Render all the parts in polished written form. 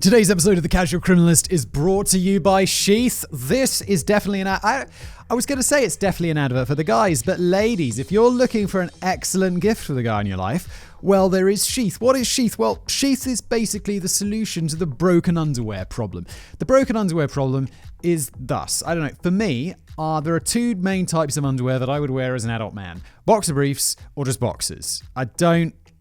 Today's episode of The Casual Criminalist is brought to you by Sheath. This is definitely an ad. I was going to say it's definitely an advert for the guys, but ladies, if you're looking for an excellent gift for the guy in your life, well, there is Sheath. What is Sheath? Well, Sheath is basically the solution to the broken underwear problem. The broken underwear problem is thus. I don't know. For me, there are two main types of underwear that I would wear as an adult man. Boxer briefs or just boxers.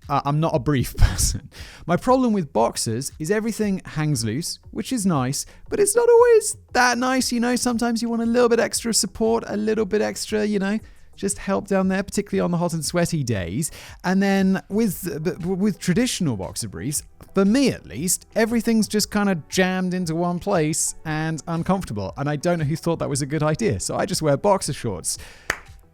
I'm not a brief person. My problem with boxers is everything hangs loose, which is nice, but it's not always that nice, you know. Sometimes you want a little bit extra support, a little bit extra, you know, just help down there, particularly on the hot and sweaty days. And then with traditional boxer briefs, for me at least, everything's just kind of jammed into one place and uncomfortable. And I don't know who thought that was a good idea. So I just wear boxer shorts.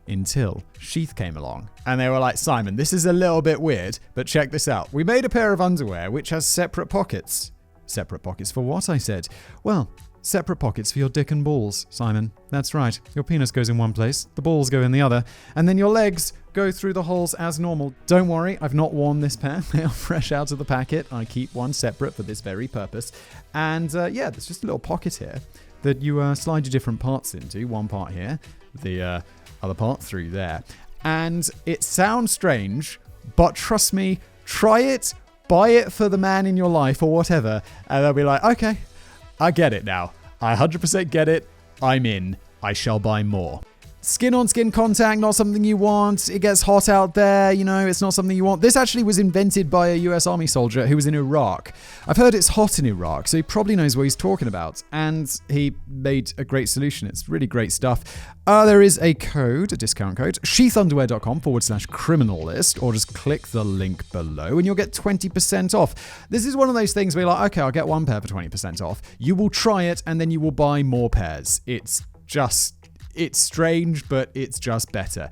Until Sheath came along and they were like, Simon, this is a little bit weird, but check this out. We made a pair of underwear which has separate pockets. Separate pockets for what? I said. Well, separate pockets for your dick and balls, Simon. That's right. Your penis goes in one place, the balls go in the other, and then your legs go through the holes as normal. Don't worry, I've not worn this pair. They are fresh out of the packet. I keep one separate for this very purpose. And there's just a little pocket here that you slide your different parts into. One part here, the other part through there. And it sounds strange, but trust me, try it, buy it for the man in your life or whatever, and they'll be like, okay, I get it now. I 100% get it. I'm in. I shall buy more. Skin-on-skin contact, not something you want. It gets hot out there, you know, it's not something you want. This actually was invented by a US Army soldier who was in Iraq. I've heard it's hot in Iraq, so he probably knows what he's talking about. And he made a great solution. It's really great stuff. There is a code, a discount code, sheathunderwear.com/criminalist, or just click the link below and you'll get 20% off. This is one of those things where you're like, okay, I'll get one pair for 20% off. You will try it and then you will buy more pairs. It's strange, but it's just better.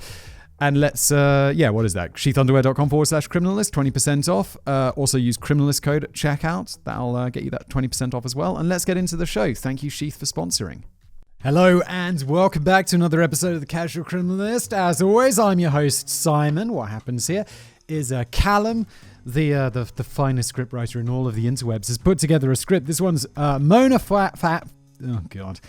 And let's, what is that? sheathunderwear.com/criminalist, 20% off. Also use criminalist code at checkout. That'll get you that 20% off as well. And let's get into the show. Thank you, Sheath, for sponsoring. Hello and welcome back to another episode of The Casual Criminalist. As always, I'm your host, Simon. What happens here is Callum, the finest scriptwriter in all of the interwebs, has put together a script. This one's Mona Fat. Oh, God.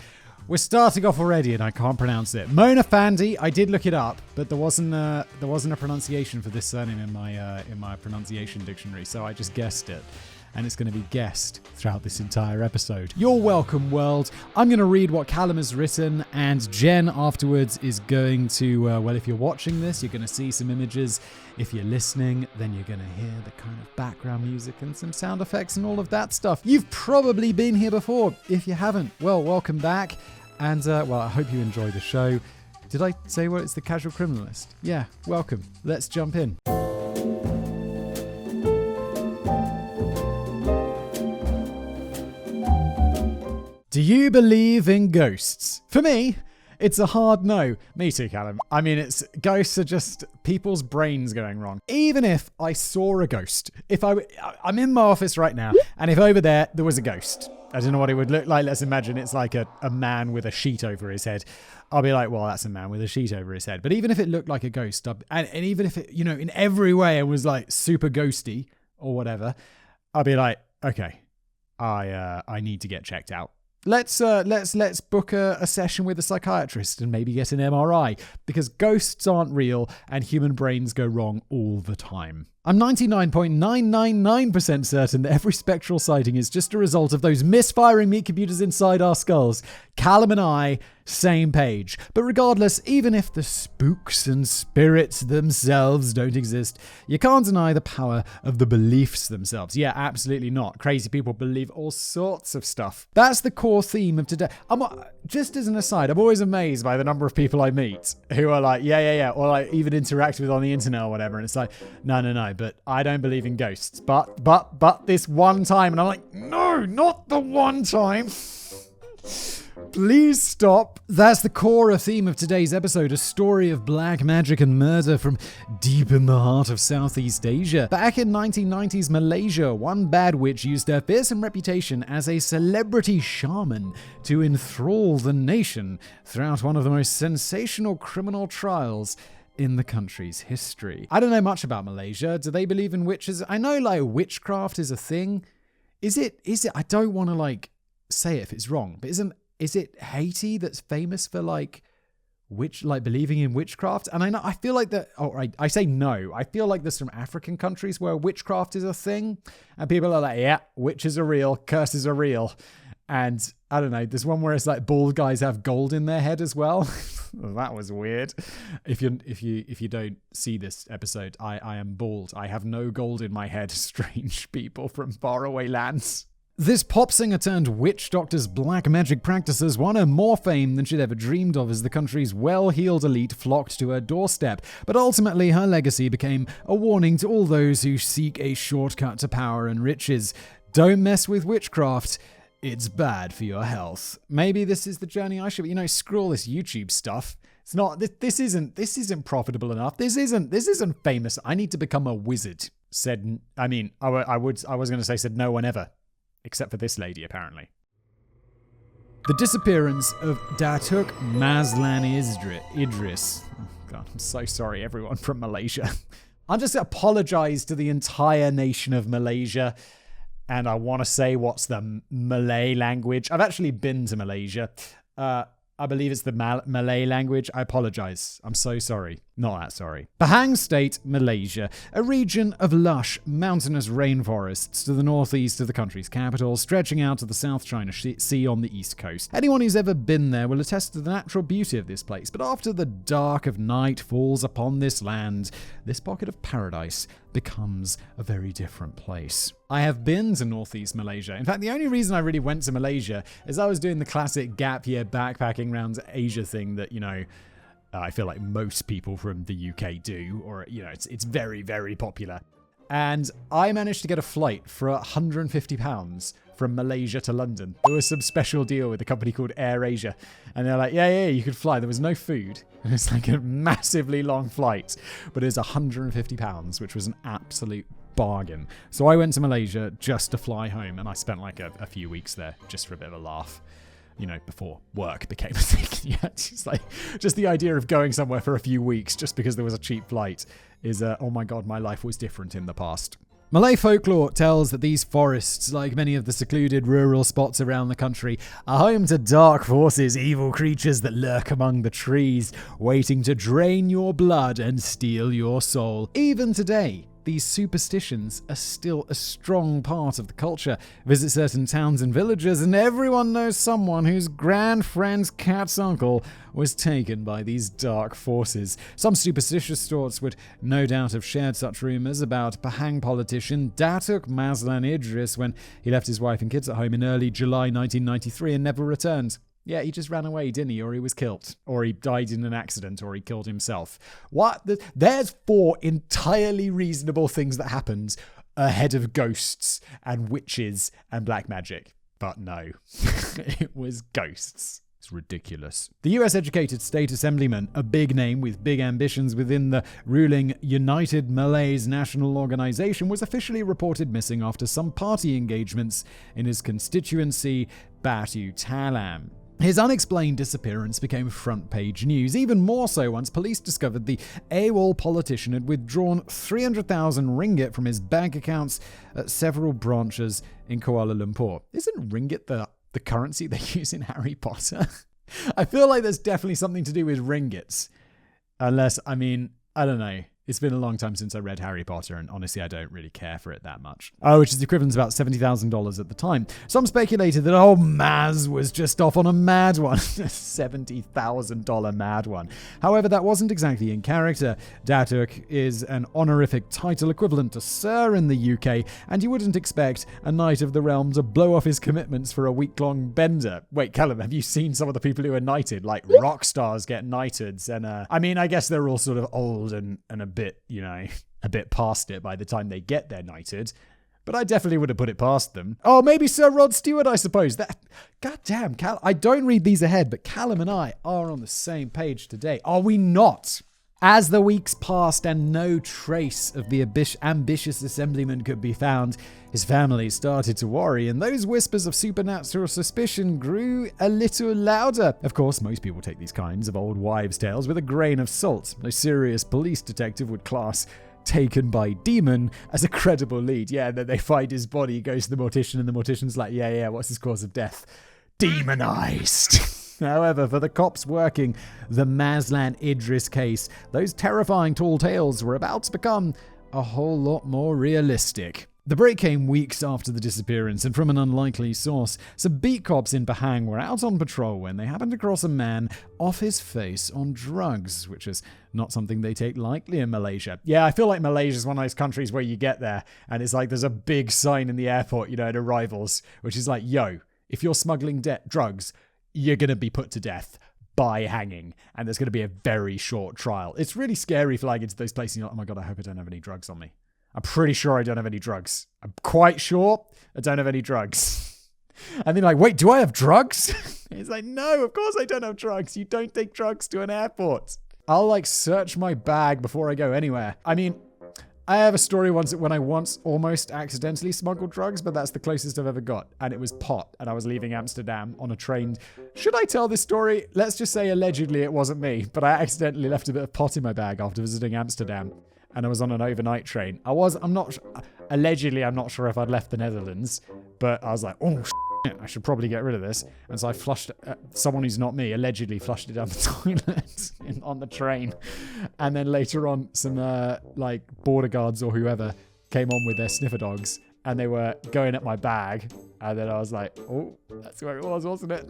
We're starting off already and I can't pronounce it. Mona Fandey. I did look it up, but there wasn't a pronunciation for this surname in my pronunciation dictionary, so I just guessed it. And it's going to be guessed throughout this entire episode. You're welcome, world. I'm going to read what Callum has written, and Jen afterwards is going to, if you're watching this, you're going to see some images. If you're listening, then you're going to hear the kind of background music and some sound effects and all of that stuff. You've probably been here before. If you haven't, well, welcome back. And, I hope you enjoy the show. Did I say it's The Casual Criminalist? Yeah, welcome. Let's jump in. Do you believe in ghosts? For me, it's a hard no. Me too, Callum. I mean, ghosts are just people's brains going wrong. Even if I saw a ghost, I'm in my office right now, and if over there was a ghost, I don't know what it would look like. Let's imagine it's like a man with a sheet over his head. I'll be like, well, that's a man with a sheet over his head. But even if it looked like a ghost, and even if it, in every way it was like super ghosty or whatever, I'll be like, okay, I need to get checked out. Let's book a session with a psychiatrist and maybe get an MRI, because ghosts aren't real and human brains go wrong all the time. I'm 99.999% certain that every spectral sighting is just a result of those misfiring meat computers inside our skulls. Callum and I, same page. But regardless, even if the spooks and spirits themselves don't exist, you can't deny the power of the beliefs themselves. Yeah, absolutely not. Crazy people believe all sorts of stuff. That's the core theme of today. Just as an aside, I'm always amazed by the number of people I meet who are like, yeah, or like even interact with on the internet or whatever. And it's like, no, but I don't believe in ghosts. But this one time. And I'm like, no, not the one time. Please stop. That's the core theme of today's episode, a story of black magic and murder from deep in the heart of Southeast Asia. Back in 1990s Malaysia, one bad witch used her fearsome reputation as a celebrity shaman to enthrall the nation throughout one of the most sensational criminal trials in the country's history. I don't know much about Malaysia. Do they believe in witches? I know witchcraft is a thing Is it, I don't want to like say it if it's wrong, but is it Haiti that's famous for like believing in witchcraft? And I feel like that, I say no. I feel like there's some African countries where witchcraft is a thing and people are like, yeah, witches are real, curses are real. And I don't know, there's one where it's like bald guys have gold in their head as well. That was weird. If you don't see this episode, I am bald. I have no gold in my head. Strange people from faraway lands. This pop singer turned witch doctor's black magic practices won her more fame than she'd ever dreamed of as the country's well-heeled elite flocked to her doorstep. But ultimately, her legacy became a warning to all those who seek a shortcut to power and riches. Don't mess with witchcraft. It's bad for your health. Maybe this is the journey I should, screw all this YouTube stuff. It's not, this isn't profitable enough. This isn't famous. I need to become a wizard. Said no one ever. Except for this lady, apparently. The disappearance of Datuk Mazlan Idris. Oh God, I'm so sorry, everyone from Malaysia. I'll just apologize to the entire nation of Malaysia. And I want to say what's the Malay language. I've actually been to Malaysia. I believe it's the Malay language. I apologize. I'm so sorry. Not that sorry. Pahang State, Malaysia, a region of lush, mountainous rainforests to the northeast of the country's capital, stretching out to the South China Sea on the east coast. Anyone who's ever been there will attest to the natural beauty of this place, but after the dark of night falls upon this land, this pocket of paradise becomes a very different place. I have been to northeast Malaysia. In fact, the only reason I really went to Malaysia is I was doing the classic gap year backpacking around Asia thing that, I feel like most people from the UK do, or, it's very, very popular. And I managed to get a flight for £150 from Malaysia to London. There was some special deal with a company called Air Asia. And they're like, yeah, you could fly. There was no food. And it's like a massively long flight. But it was £150, which was an absolute bargain. So I went to Malaysia just to fly home. And I spent like a few weeks there just for a bit of a laugh. Before work became a thing. Yeah, just the idea of going somewhere for a few weeks just because there was a cheap flight is, oh my God, my life was different in the past. Malay folklore tells that these forests, like many of the secluded rural spots around the country, are home to dark forces, evil creatures that lurk among the trees, waiting to drain your blood and steal your soul. Even today, these superstitions are still a strong part of the culture. Visit certain towns and villages and everyone knows someone whose grand friend's cat's uncle was taken by these dark forces. Some superstitious thoughts would no doubt have shared such rumors about Pahang politician Datuk Mazlan Idris when he left his wife and kids at home in early July 1993 and never returned. Yeah, he just ran away, didn't he? Or he was killed. Or he died in an accident. Or he killed himself. What? There's 4 entirely reasonable things that happened ahead of ghosts and witches and black magic. But no, it was ghosts. It's ridiculous. The US-educated state assemblyman, a big name with big ambitions within the ruling United Malays National Organization, was officially reported missing after some party engagements in his constituency, Batu Talam. His unexplained disappearance became front-page news, even more so once police discovered the AWOL politician had withdrawn 300,000 ringgit from his bank accounts at several branches in Kuala Lumpur. Isn't ringgit the currency they use in Harry Potter? I feel like there's definitely something to do with ringgits. Unless, I don't know. It's been a long time since I read Harry Potter, and honestly, I don't really care for it that much. Which is the equivalent to about $70,000 at the time. Some speculated that, Maz was just off on a mad one. A $70,000 mad one. However, that wasn't exactly in character. Datuk is an honorific title equivalent to Sir in the UK, and you wouldn't expect a Knight of the Realm to blow off his commitments for a week-long bender. Wait, Callum, have you seen some of the people who are knighted? Like, rock stars get knighted, and I guess they're all sort of old and a bit, a bit past it by the time they get their knighted. But I definitely would have put it past them. Maybe Sir Rod Stewart, I suppose. Goddamn, Cal. I don't read these ahead, but Callum and I are on the same page today. Are we not? As the weeks passed and no trace of the ambitious assemblyman could be found, his family started to worry, and those whispers of supernatural suspicion grew a little louder. Of course, most people take these kinds of old wives' tales with a grain of salt. No serious police detective would class taken by Demon as a credible lead. Yeah, and then they find his body, he goes to the mortician, and the mortician's like, yeah, what's his cause of death? Demonized. However, for the cops working the Mazlan Idris case, those terrifying tall tales were about to become a whole lot more realistic. The break came weeks after the disappearance, and from an unlikely source, some beat cops in Pahang were out on patrol when they happened across a man off his face on drugs, which is not something they take lightly in Malaysia. Yeah, I feel like Malaysia is one of those countries where you get there, and it's like there's a big sign in the airport, at arrivals, which is like, yo, if you're smuggling drugs, you're going to be put to death by hanging, and there's going to be a very short trial. It's really scary flying into those places. You're like, oh my God, I hope I don't have any drugs on me. I'm pretty sure I don't have any drugs. I'm quite sure I don't have any drugs. And they're like, wait, do I have drugs? It's like, no, of course I don't have drugs. You don't take drugs to an airport. I'll search my bag before I go anywhere. I mean, I have a story when I once almost accidentally smuggled drugs, but that's the closest I've ever got. And it was pot, and I was leaving Amsterdam on a train. Should I tell this story? Let's just say allegedly it wasn't me, but I accidentally left a bit of pot in my bag after visiting Amsterdam. And I was on an overnight train. I'm not sure if I'd left the Netherlands, but I was like, oh, shit, I should probably get rid of this. And so I flushed, someone who's not me, allegedly flushed it down the toilet on the train. And then later on, some border guards or whoever came on with their sniffer dogs, and they were going at my bag. And then I was like, oh, that's where it was, wasn't it?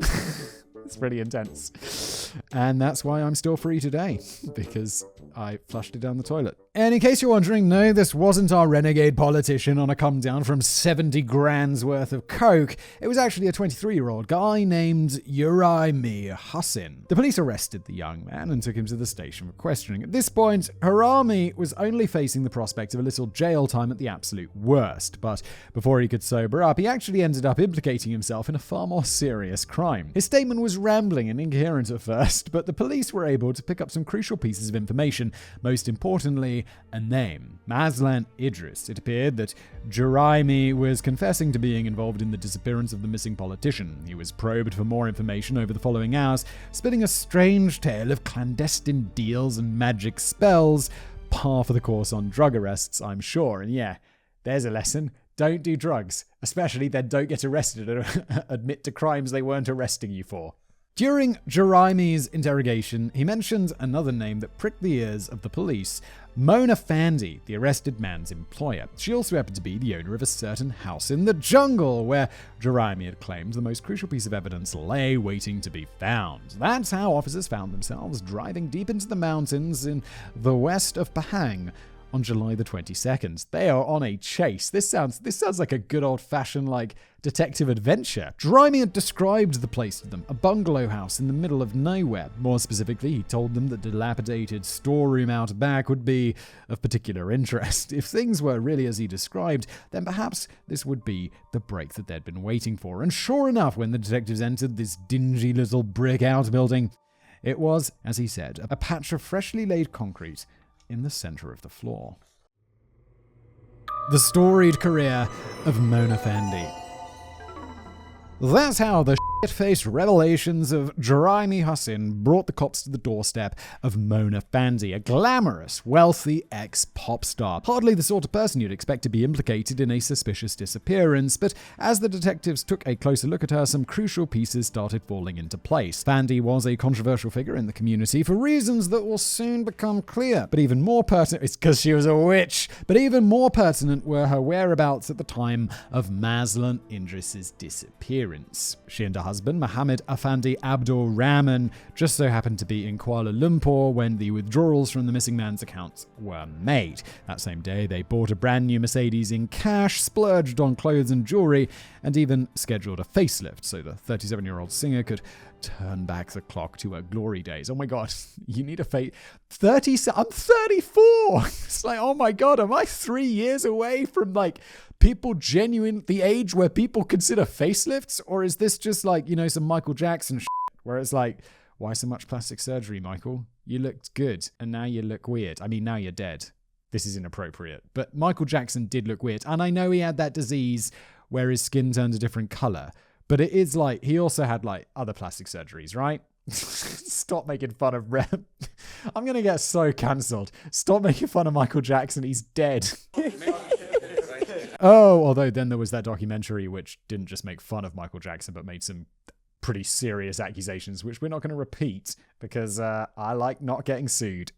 It's pretty intense. And that's why I'm still free today, because I flushed it down the toilet. And in case you're wondering, no, this wasn't our renegade politician on a come down from 70 grand's worth of coke. It was actually a 23-year-old guy named Juraimi Hussin. The police arrested the young man and took him to the station for questioning. At this point, Juraimi was only facing the prospect of a little jail time at the absolute worst. But before he could sober up, he actually ended up implicating himself in a far more serious crime. His statement was rambling and incoherent at first, but the police were able to pick up some crucial pieces of information, most importantly, a name. Mazlan Idris. It appeared that Juraimi was confessing to being involved in the disappearance of the missing politician. He was probed for more information over the following hours, spinning a strange tale of clandestine deals and magic spells, par for the course on drug arrests, I'm sure. And yeah, there's a lesson. Don't do drugs, especially then don't get arrested or admit to crimes they weren't arresting you for. During Juraimi's interrogation, he mentioned another name that pricked the ears of the police, Mona Fandey, the arrested man's employer. She also happened to be the owner of a certain house in the jungle where Juraimi had claimed the most crucial piece of evidence lay waiting to be found. That's how officers found themselves driving deep into the mountains in the west of Pahang on July the 22nd. They are on a chase. This sounds like a good old-fashioned, detective adventure. Juraimi had described the place to them, a bungalow house in the middle of nowhere. More specifically, he told them that the dilapidated storeroom out back would be of particular interest. If things were really as he described, then perhaps this would be the break that they'd been waiting for. And sure enough, when the detectives entered this dingy little brick outbuilding, it was, as he said, a patch of freshly laid concrete in the center of the floor. The storied career of Mona Fandey. That's how the shit-faced revelations of Juraimi Hussin brought the cops to the doorstep of Mona Fandey, a glamorous, wealthy ex-pop star. Hardly the sort of person you'd expect to be implicated in a suspicious disappearance, but as the detectives took a closer look at her, some crucial pieces started falling into place. Fandey was a controversial figure in the community for reasons that will soon become clear, but even more pertinent, it's because she was a witch, but even more pertinent were her whereabouts at the time of Mazlan Idris's disappearance. She and her husband, Mohammad Affandi Abdul Rahman, just so happened to be in Kuala Lumpur when the withdrawals from the missing man's accounts were made. That same day, they bought a brand new Mercedes in cash, splurged on clothes and jewelry, and even scheduled a facelift so the 37-year-old singer could turn back the clock to her glory days. Oh my God, you need a face. I'm 34. It's like, oh my God, am I 3 years away from people the age where people consider facelifts? Or is this just some Michael Jackson shit where it's like, why so much plastic surgery, Michael? You looked good and now you look weird. I mean, now you're dead. This is inappropriate. But Michael Jackson did look weird. And I know he had that disease where his skin turned a different color. But it is he also had other plastic surgeries, right? Stop making fun of Rem. I'm going to get so cancelled. Stop making fun of Michael Jackson. He's dead. Oh, although then there was that documentary which didn't just make fun of Michael Jackson, but made some pretty serious accusations, which we're not going to repeat because I like not getting sued.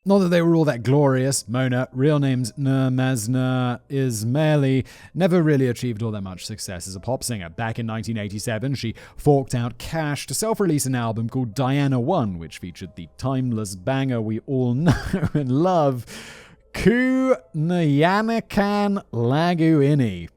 Not that they were all that glorious. Mona, real name's Maznah Ismail, never really achieved all that much success as a pop singer. Back in 1987, she forked out cash to self-release an album called Diana 1, which featured the timeless banger we all know and love, Ku Nyanakan Lagu Ini.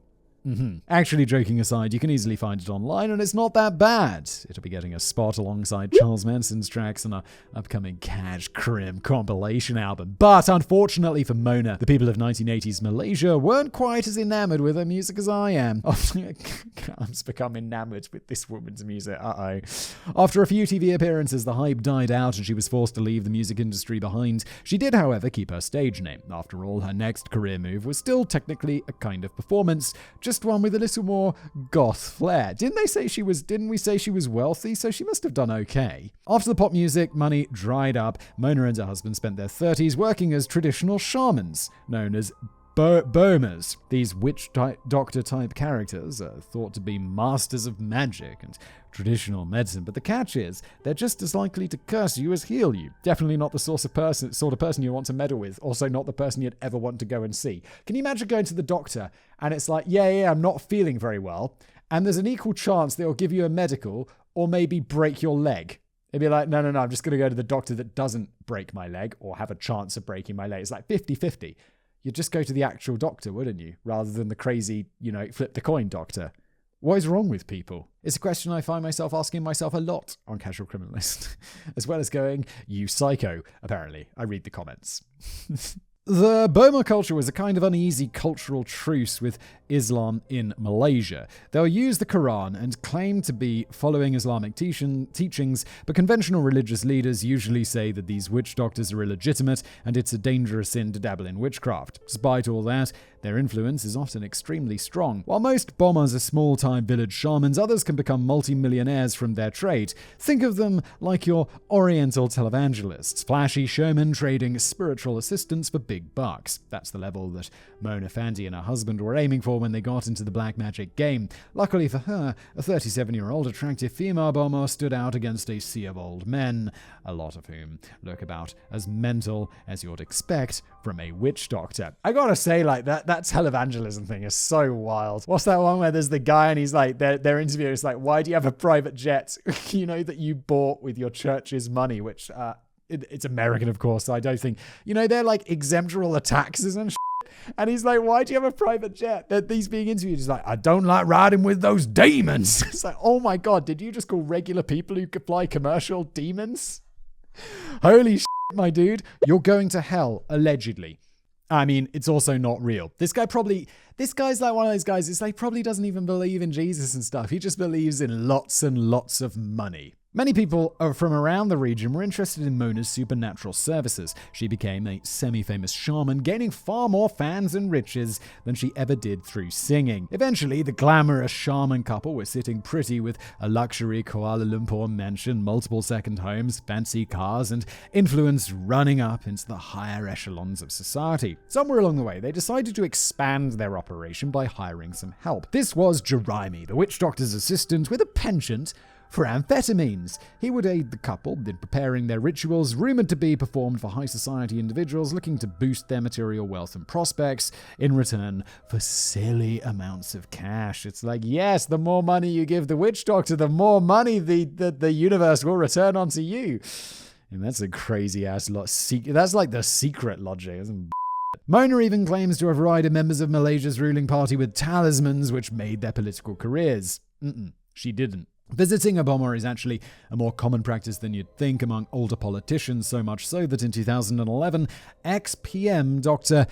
Actually, joking aside, you can easily find it online, and it's not that bad. It'll be getting a spot alongside Charles Manson's tracks on an upcoming Cash Crim compilation album. But unfortunately for Mona, the people of 1980s Malaysia weren't quite as enamored with her music as I am. I'm become enamored with this woman's music. After a few TV appearances, the hype died out, and she was forced to leave the music industry behind. She did, however, keep her stage name. After all, her next career move was still technically a kind of performance, just one with a little more goth flair. Didn't we say she was wealthy? So she must have done okay. After the pop music money dried up, Mona and her husband spent their 30s working as traditional shamans, known as bomohs. These witch doctor type characters are thought to be masters of magic and traditional medicine, but the catch is they're just as likely to curse you as heal you. Definitely not the sort of person you want to meddle with. Also not the person you'd ever want to go and see. Can you imagine going to the doctor and it's like, yeah, I'm not feeling very well, and there's an equal chance they'll give you a medical or maybe break your leg. They'd be like, no, I'm just going to go to the doctor that doesn't break my leg or have a chance of breaking my leg. It's like 50-50. You'd just go to the actual doctor, wouldn't you? Rather than the crazy, flip the coin doctor. What is wrong with people? It's a question I find myself asking myself a lot on Casual Criminalist. As well as going, you psycho, apparently. I read the comments. The bomoh culture was a kind of uneasy cultural truce with Islam in Malaysia. They'll use the Quran and claim to be following Islamic teachings, but conventional religious leaders usually say that these witch doctors are illegitimate and it's a dangerous sin to dabble in witchcraft. Despite all that, their influence is often extremely strong. While most bomohs are small-time village shamans, others can become multi-millionaires from their trade. Think of them like your Oriental televangelists, flashy showmen trading spiritual assistance for big bucks. That's the level that Mona Affandi and her husband were aiming for when they got into the black magic game. Luckily for her, a 37-year-old attractive female bomoh stood out against a sea of old men, a lot of whom look about as mental as you'd expect from a witch doctor. I gotta say, that televangelism thing is so wild. What's that one where there's the guy and he's like, their interviewer is like, why do you have a private jet, that you bought with your church's money, which, it's American, of course, so I don't think, they're like exempt from all the taxes and shit. And he's like, why do you have a private jet? That he's being interviewed. He's like, I don't like riding with those demons. It's like, oh my God, did you just call regular people who could fly commercial demons? Holy shit, my dude. You're going to hell, allegedly. I mean, it's also not real. This guy's like one of those guys, it's like probably doesn't even believe in Jesus and stuff. He just believes in lots and lots of money. Many people from around the region were interested in Mona's supernatural services. She became a semi-famous shaman, gaining far more fans and riches than she ever did through singing. Eventually, the glamorous shaman couple were sitting pretty with a luxury Kuala Lumpur mansion, multiple second homes, fancy cars, and influence running up into the higher echelons of society. Somewhere along the way, they decided to expand their operation by hiring some help. This was Juraimi, the witch doctor's assistant with a penchant for amphetamines. He would aid the couple in preparing their rituals, rumored to be performed for high society individuals looking to boost their material wealth and prospects in return for silly amounts of cash. It's like, yes, the more money you give the witch doctor, the more money the universe will return onto you. And that's a crazy ass lot. That's like the secret logic, isn't it? Mona even claims to have provided members of Malaysia's ruling party with talismans which made their political careers. She didn't. Visiting a bomoh is actually a more common practice than you'd think among older politicians, so much so that in 2011, ex-PM Dr.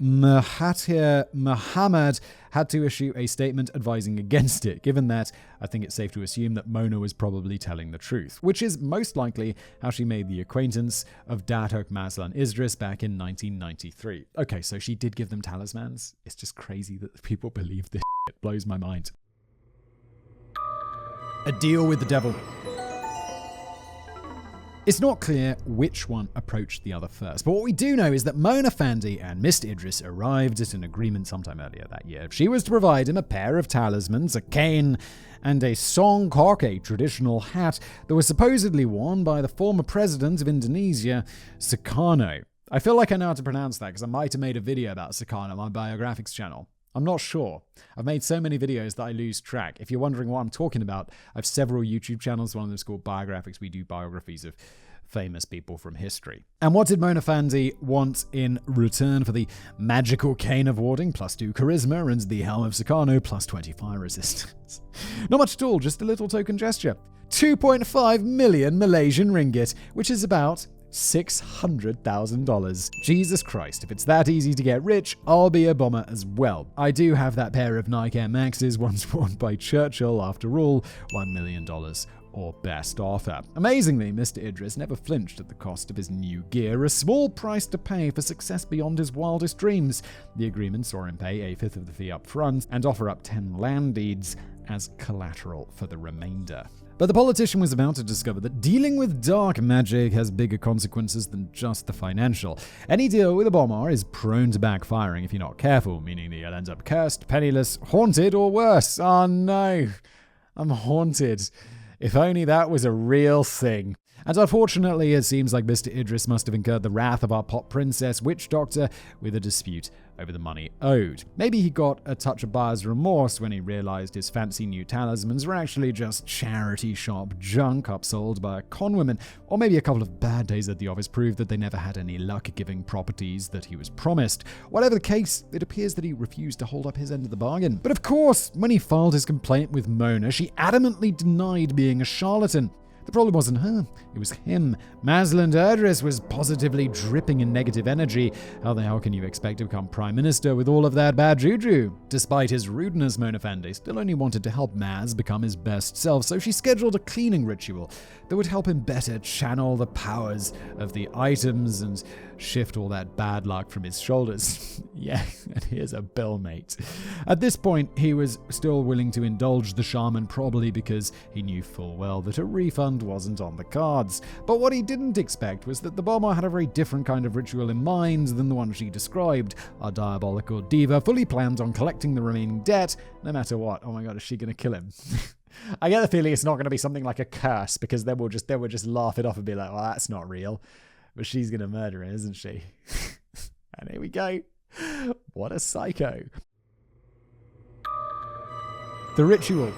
Mahathir Mohammad had to issue a statement advising against it. Given that, I think it's safe to assume that Mona was probably telling the truth, which is most likely how she made the acquaintance of Datuk Mazlan Idris back in 1993. Okay, so she did give them talismans? It's just crazy that people believe this. It blows my mind. A deal with the devil. It's not clear which one approached the other first, but what we do know is that Mona Affandi and Mr. Idris arrived at an agreement sometime earlier that year. She was to provide him a pair of talismans, a cane, and a songkok, a traditional hat that was supposedly worn by the former president of Indonesia, Sukarno. I feel like I know how to pronounce that because I might have made a video about Sukarno on my biographics channel. I'm not sure. I've made so many videos that I lose track. If you're wondering what I'm talking about, I have several YouTube channels. One of them is called Biographics. We do biographies of famous people from history. And what did Mona Affandi want in return for the magical cane of warding, +2 charisma, and the helm of Sukarno, +20 fire resistance? Not much at all, just a little token gesture. 2.5 million Malaysian ringgit, which is about $600,000. Jesus Christ, if it's that easy to get rich, I'll be a bomber as well. I do have that pair of Nike Air Maxes once worn by Churchill, after all, $1 million or best offer. Amazingly, Mr. Idris never flinched at the cost of his new gear, a small price to pay for success beyond his wildest dreams. The agreement saw him pay a fifth of the fee up front and offer up 10 land deeds as collateral for the remainder. But the politician was about to discover that dealing with dark magic has bigger consequences than just the financial. Any deal with a bomoh is prone to backfiring if you're not careful, meaning that you'll end up cursed, penniless, haunted, or worse. Oh no, I'm haunted. If only that was a real thing. And unfortunately, it seems like Mr. Idris must have incurred the wrath of our pop princess witch doctor with a dispute over the money owed. Maybe he got a touch of buyer's remorse when he realized his fancy new talismans were actually just charity shop junk upsold by a conwoman, or maybe a couple of bad days at the office proved that they never had any luck-giving properties that he was promised. Whatever the case, it appears that he refused to hold up his end of the bargain. But of course, when he filed his complaint with Mona, she adamantly denied being a charlatan. The problem wasn't her, it was him. Mazlan Idris was positively dripping in negative energy. How the hell can you expect to become Prime Minister with all of that bad juju? Despite his rudeness, Mona Affandi still only wanted to help Maz become his best self, so she scheduled a cleaning ritual that would help him better channel the powers of the items and shift all that bad luck from his shoulders. Yeah, and here's a bill, mate. At this point, he was still willing to indulge the shaman, probably because he knew full well that a refund wasn't on the cards. But what he didn't expect was that the bomber had a very different kind of ritual in mind than the one she described. Our diabolical diva fully planned on collecting the remaining debt, no matter what. Oh my god, is she going to kill him? I get the feeling it's not going to be something like a curse, because they will just laugh it off and be like, well, that's not real. But she's going to murder him, isn't she? And here we go. What a psycho. The ritual.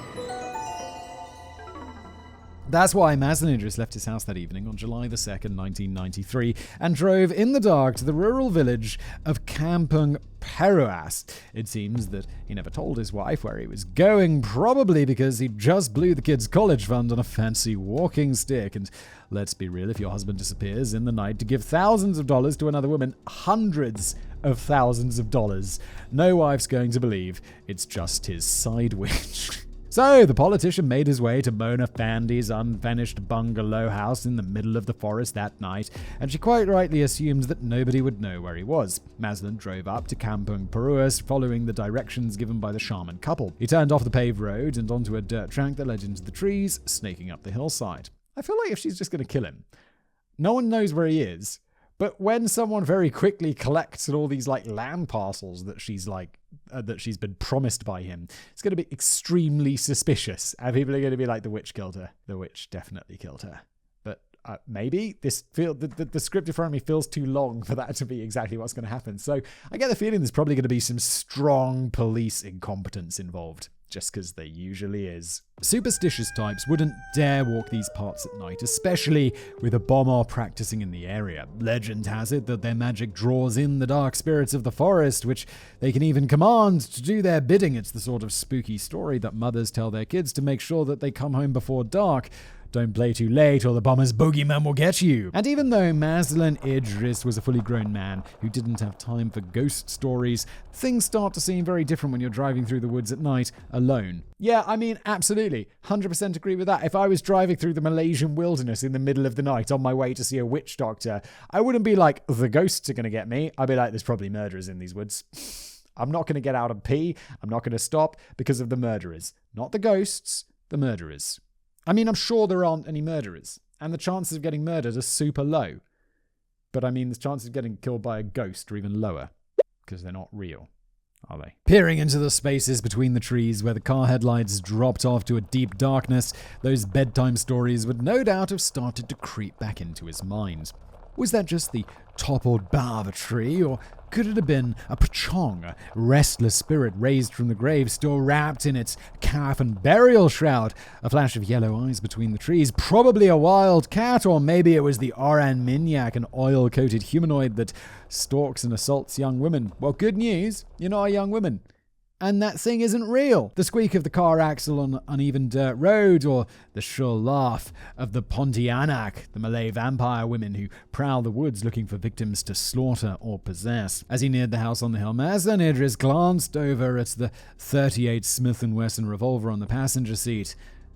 That's why Mazlan Idris left his house that evening on July the 2nd, 1993, and drove in the dark to the rural village of Kampung Peruas. It seems that he never told his wife where he was going, probably because he just blew the kid's college fund on a fancy walking stick. And let's be real, if your husband disappears in the night to give thousands of dollars to another woman, hundreds of thousands of dollars, no wife's going to believe it's just his side witch. So, the politician made his way to Mona Affandi's unfinished bungalow house in the middle of the forest that night, and she quite rightly assumed that nobody would know where he was. Mazlan drove up to Kampung Peruas, following the directions given by the shaman couple. He turned off the paved road and onto a dirt track that led into the trees, snaking up the hillside. I feel like if she's just going to kill him, no one knows where he is. But when someone very quickly collects all these land parcels that she's been promised by him, it's going to be extremely suspicious. And people are going to be like, the witch killed her. The witch definitely killed her. But maybe the script in front of me feels too long for that to be exactly what's going to happen. So I get the feeling there's probably going to be some strong police incompetence involved, just because there usually is. Superstitious types wouldn't dare walk these parts at night, especially with a bomoh practicing in the area. Legend has it that their magic draws in the dark spirits of the forest, which they can even command to do their bidding. It's the sort of spooky story that mothers tell their kids to make sure that they come home before dark. Don't play too late or the bomber's boogeyman will get you. And even though Mazlan Idris was a fully grown man who didn't have time for ghost stories, things start to seem very different when you're driving through the woods at night alone. Yeah, I mean, absolutely. 100% agree with that. If I was driving through the Malaysian wilderness in the middle of the night on my way to see a witch doctor, I wouldn't be like, the ghosts are going to get me. I'd be like, there's probably murderers in these woods. I'm not going to get out and pee. I'm not going to stop because of the murderers. Not the ghosts, the murderers. I mean, I'm sure there aren't any murderers. And the chances of getting murdered are super low. But I mean, the chances of getting killed by a ghost are even lower. Because they're not real, are they? Peering into the spaces between the trees where the car headlights dropped off to a deep darkness, those bedtime stories would no doubt have started to creep back into his mind. Was that just the toppled bough of a tree, or could it have been a pachong, a restless spirit raised from the grave, still wrapped in its coffin burial shroud? A flash of yellow eyes between the trees, probably a wild cat, or maybe it was the Oran Minyak, an oil-coated humanoid that stalks and assaults young women. Well, good news, you're not a young woman. And that thing isn't real. The squeak of the car axle on uneven dirt road, or the shrill laugh of the Pontianak, the Malay vampire women who prowl the woods looking for victims to slaughter or possess. As he neared the house on the hill, Mazlan Idris glanced over at the .38 Smith & Wesson revolver on the passenger seat,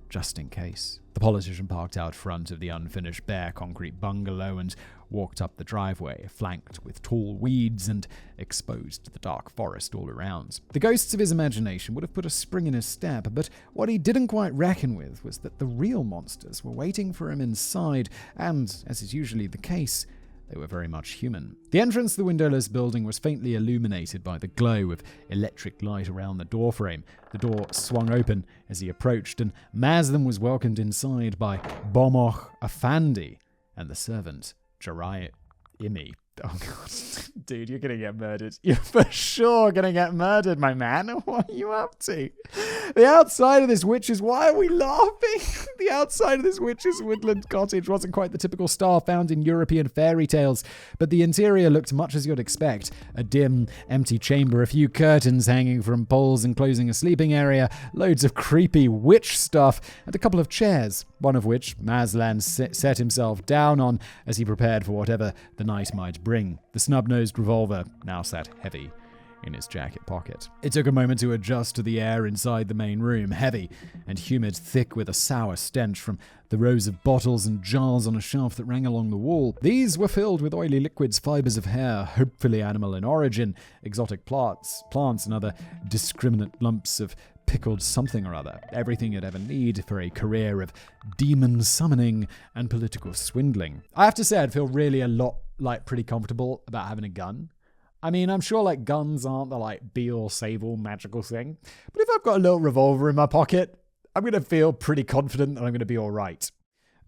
just in case. The politician parked out front of the unfinished bare concrete bungalow and walked up the driveway, flanked with tall weeds and exposed to the dark forest all around. The ghosts of his imagination would have put a spring in his step, but what he didn't quite reckon with was that the real monsters were waiting for him inside, and, as is usually the case, they were very much human. The entrance to the windowless building was faintly illuminated by the glow of electric light around the doorframe. The door swung open as he approached, and Mazlan was welcomed inside by bomoh Affandi and the servant Juraimi. Oh god, dude, you're gonna get murdered. You're for sure gonna get murdered, my man. What are you up to? The outside of this witch's... Why are we laughing? The outside of this witch's woodland cottage wasn't quite the typical style found in European fairy tales, but the interior looked much as you'd expect. A dim, empty chamber, a few curtains hanging from poles enclosing a sleeping area, loads of creepy witch stuff, and a couple of chairs, one of which Mazlan set himself down on as he prepared for whatever the night might bring. The snub-nosed revolver now sat heavy in his jacket pocket. It took a moment to adjust to the air inside the main room, heavy and humid, thick with a sour stench from the rows of bottles and jars on a shelf that ran along the wall. These were filled with oily liquids, fibers of hair, hopefully animal in origin, exotic plants and other discriminate lumps of pickled something or other. Everything you'd ever need for a career of demon summoning and political swindling. I have to say, I'd feel really a lot pretty comfortable about having a gun. I mean, I'm sure guns aren't the be-all, save-all magical thing. But if I've got a little revolver in my pocket, I'm going to feel pretty confident that I'm going to be all right.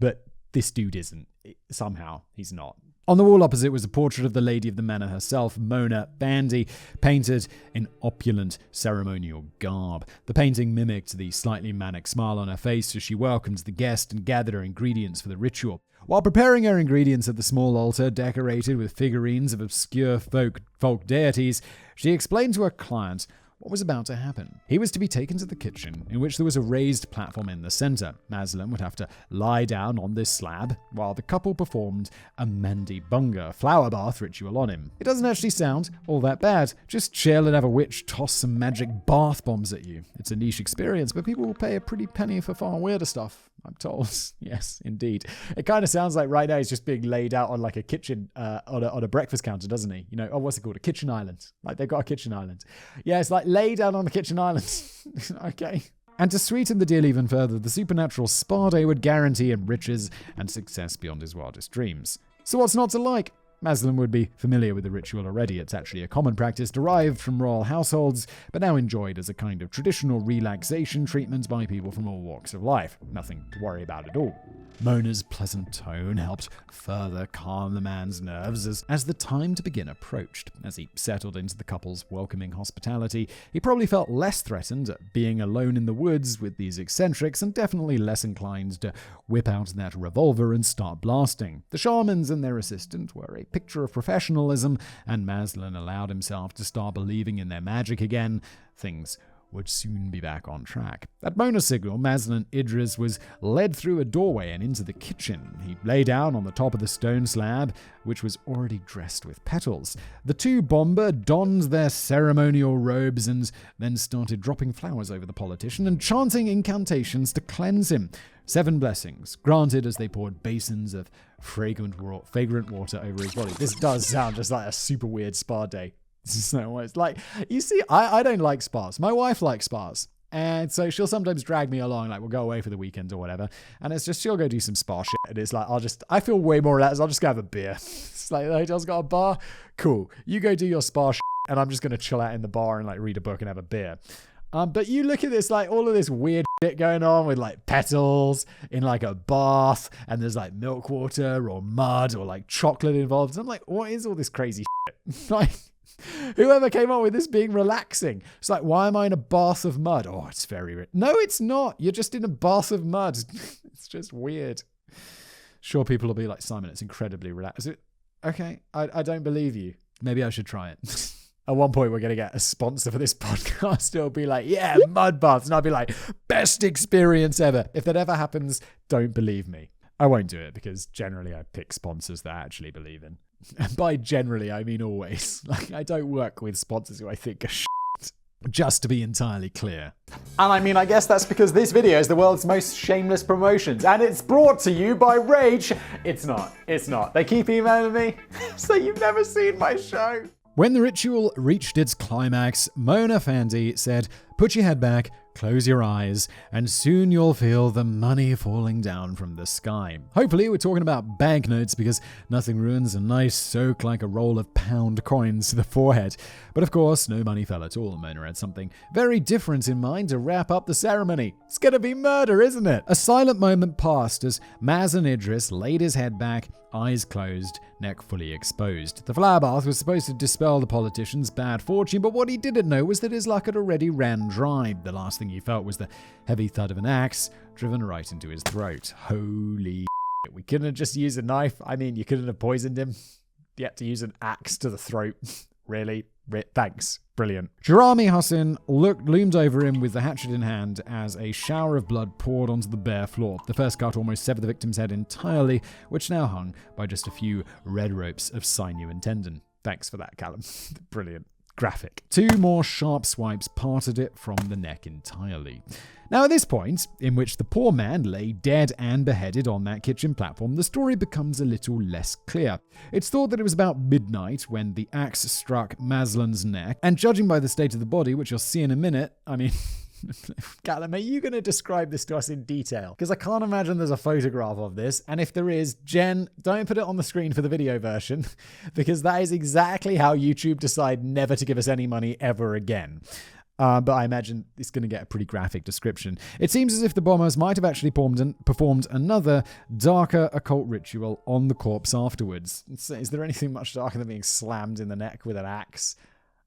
But this dude isn't. Somehow, he's not. On the wall opposite was a portrait of the lady of the manor herself, Mona Fandey, painted in opulent ceremonial garb. The painting mimicked the slightly manic smile on her face as she welcomed the guest and gathered her ingredients for the ritual. While preparing her ingredients at the small altar decorated with figurines of obscure folk deities, she explained to her client what was about to happen. He was to be taken to the kitchen, in which there was a raised platform in the center. Mazlan would have to lie down on this slab while the couple performed a mandi bunga, flower bath ritual on him. It doesn't actually sound all that bad. Just chill and have a witch toss some magic bath bombs at you. It's a niche experience, but people will pay a pretty penny for far weirder stuff, I'm told. Yes, indeed. It kind of sounds like right now he's just being laid out on a kitchen, on a breakfast counter, doesn't he? What's it called? A kitchen island. They've got a kitchen island. Yeah, it's lay down on the kitchen island. Okay. And to sweeten the deal even further, the supernatural spa day would guarantee him riches and success beyond his wildest dreams. So what's not to like? Mazlan would be familiar with the ritual already. It's actually a common practice derived from royal households, but now enjoyed as a kind of traditional relaxation treatment by people from all walks of life. Nothing to worry about at all. Mona's pleasant tone helped further calm the man's nerves as the time to begin approached. As he settled into the couple's welcoming hospitality, he probably felt less threatened at being alone in the woods with these eccentrics, and definitely less inclined to whip out that revolver and start blasting. The shamans and their assistant were a picture of professionalism, and Mazlan allowed himself to start believing in their magic again. Things would soon be back on track. At Mona's signal, Mazlan Idris was led through a doorway and into the kitchen. He lay down on the top of the stone slab, which was already dressed with petals. The two bomber donned their ceremonial robes and then started dropping flowers over the politician and chanting incantations to cleanse him. 7 blessings granted as they poured basins of fragrant water over his body. This does sound just like a super weird spa day. So it's you see, I don't like spas. My wife likes spas. And so she'll sometimes drag me along, like we'll go away for the weekend or whatever. And it's just, she'll go do some spa shit. And it's like, I feel way more relaxed. I'll just go have a beer. It's like, the hotel's got a bar. Cool. You go do your spa shit. And I'm just going to chill out in the bar and like read a book and have a beer. But you look at this, like all of this weird shit going on with like petals in like a bath. And there's like milk water or mud or like chocolate involved. And I'm like, what is all this crazy shit? Like, whoever came up with this being relaxing. It's like, why am I in a bath of mud? Oh, it's very rich. No, it's not. You're just in a bath of mud. It's just weird. Sure, people will be like, Simon, it's incredibly relaxing. Okay, I don't believe you. Maybe I should try it. At one point, we're going to get a sponsor for this podcast. It'll be like, yeah, mud baths. And I'll be like, best experience ever. If that ever happens, don't believe me. I won't do it because generally I pick sponsors that I actually believe in. And by generally, I mean always. Like, I don't work with sponsors who I think are shit. Just to be entirely clear. And I mean, I guess that's because this video is the world's most shameless promotions. And it's brought to you by Rage. It's not. They keep emailing me. So you've never seen my show. When the ritual reached its climax, Affandi said, "Put your head back, close your eyes, and soon you'll feel the money falling down from the sky." Hopefully we're talking about banknotes because nothing ruins a nice soak like a roll of pound coins to the forehead. But of course, no money fell at all. Mona had something very different in mind to wrap up the ceremony. It's gonna be murder, isn't it? A silent moment passed as Mazlan Idris laid his head back, eyes closed, neck fully exposed. The flower bath was supposed to dispel the politician's bad fortune, but what he didn't know was that his luck had already ran dry. The last thing he felt was the heavy thud of an axe driven right into his throat. Holy shit. We couldn't have just used a knife. I mean, you couldn't have poisoned him. You had to use an axe to the throat. Really? Thanks. Brilliant. Juraimi Hussin loomed over him with the hatchet in hand as a shower of blood poured onto the bare floor. The first cut almost severed the victim's head entirely, which now hung by just a few red ropes of sinew and tendon. Thanks for that, Callum. Brilliant. Graphic. 2 more sharp swipes parted it from the neck entirely. Now at this point, in which the poor man lay dead and beheaded on that kitchen platform, the story becomes a little less clear. It's thought that it was about midnight when the axe struck Mazlan's neck, and judging by the state of the body, which you'll see in a minute, I mean... Callum, are you going to describe this to us in detail? Because I can't imagine there's a photograph of this, and if there is, Jen, don't put it on the screen for the video version, because that is exactly how YouTube decide never to give us any money ever again. But I imagine it's going to get a pretty graphic description. It seems as if the bombers might have actually performed another darker occult ritual on the corpse afterwards. Is there anything much darker than being slammed in the neck with an axe?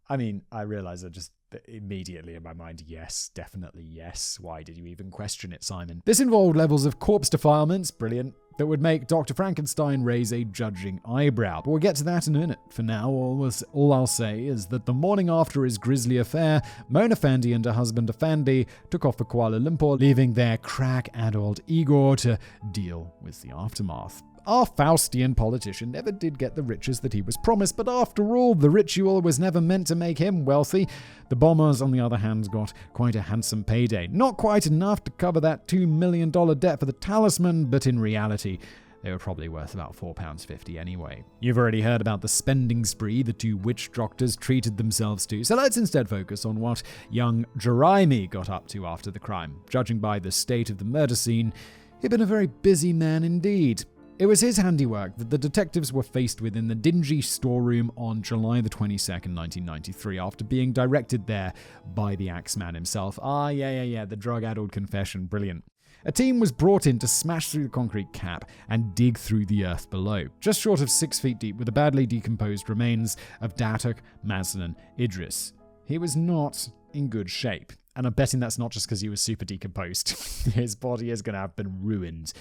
I mean, I realize I just immediately in my mind, yes, definitely yes. Why did you even question it, Simon? This involved levels of corpse defilements, brilliant, that would make Dr. Frankenstein raise a judging eyebrow. But we'll get to that in a minute. For now, all I'll say is that the morning after his grisly affair, Affandi and her husband Affandi took off for Kuala Lumpur, leaving their crack-addled Igor to deal with the aftermath. Our Faustian politician never did get the riches that he was promised, but after all, the ritual was never meant to make him wealthy. The bombers, on the other hand, got quite a handsome payday. Not quite enough to cover that $2 million debt for the talisman, but in reality, they were probably worth about £4.50 anyway. You've already heard about the spending spree the 2 witch doctors treated themselves to, so let's instead focus on what young Juraimi got up to after the crime. Judging by the state of the murder scene, he'd been a very busy man indeed. It was his handiwork that the detectives were faced with in the dingy storeroom on July the 22nd, 1993, after being directed there by the Axeman himself. The drug-addled confession, brilliant. A team was brought in to smash through the concrete cap and dig through the earth below, just short of 6 feet deep, with the badly decomposed remains of Datuk, Mazlan, Idris. He was not in good shape, and I'm betting that's not just because he was super decomposed. His body is going to have been ruined.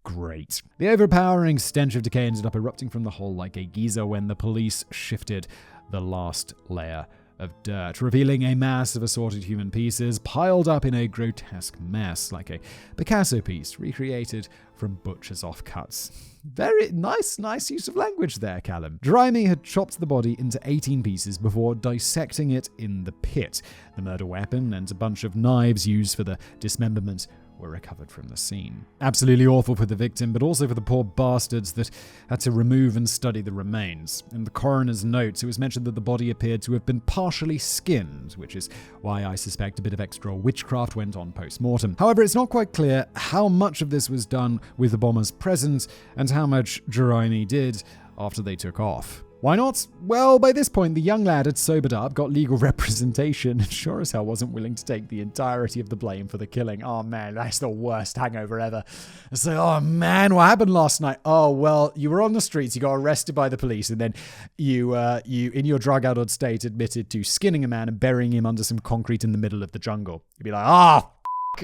Great. The overpowering stench of decay ended up erupting from the hole like a geyser when the police shifted the last layer of dirt, revealing a mass of assorted human pieces piled up in a grotesque mess, like a Picasso piece recreated from butcher's offcuts. Very nice use of language there, Callum. Juraimi had chopped the body into 18 pieces before dissecting it in the pit. The murder weapon and a bunch of knives used for the dismemberment were recovered from the scene. Absolutely awful for the victim, but also for the poor bastards that had to remove and study the remains. In the coroner's notes, it was mentioned that the body appeared to have been partially skinned, which is why I suspect a bit of extra witchcraft went on post-mortem. However, it's not quite clear how much of this was done with the bombers present and how much Juraimi did after they took off. Why not? Well, by this point, the young lad had sobered up, got legal representation, and sure as hell wasn't willing to take the entirety of the blame for the killing. Oh man, that's the worst hangover ever. It's like, oh man, what happened last night? Oh, well, you were on the streets, you got arrested by the police, and then you in your drug-addled state, admitted to skinning a man and burying him under some concrete in the middle of the jungle. You'd be like,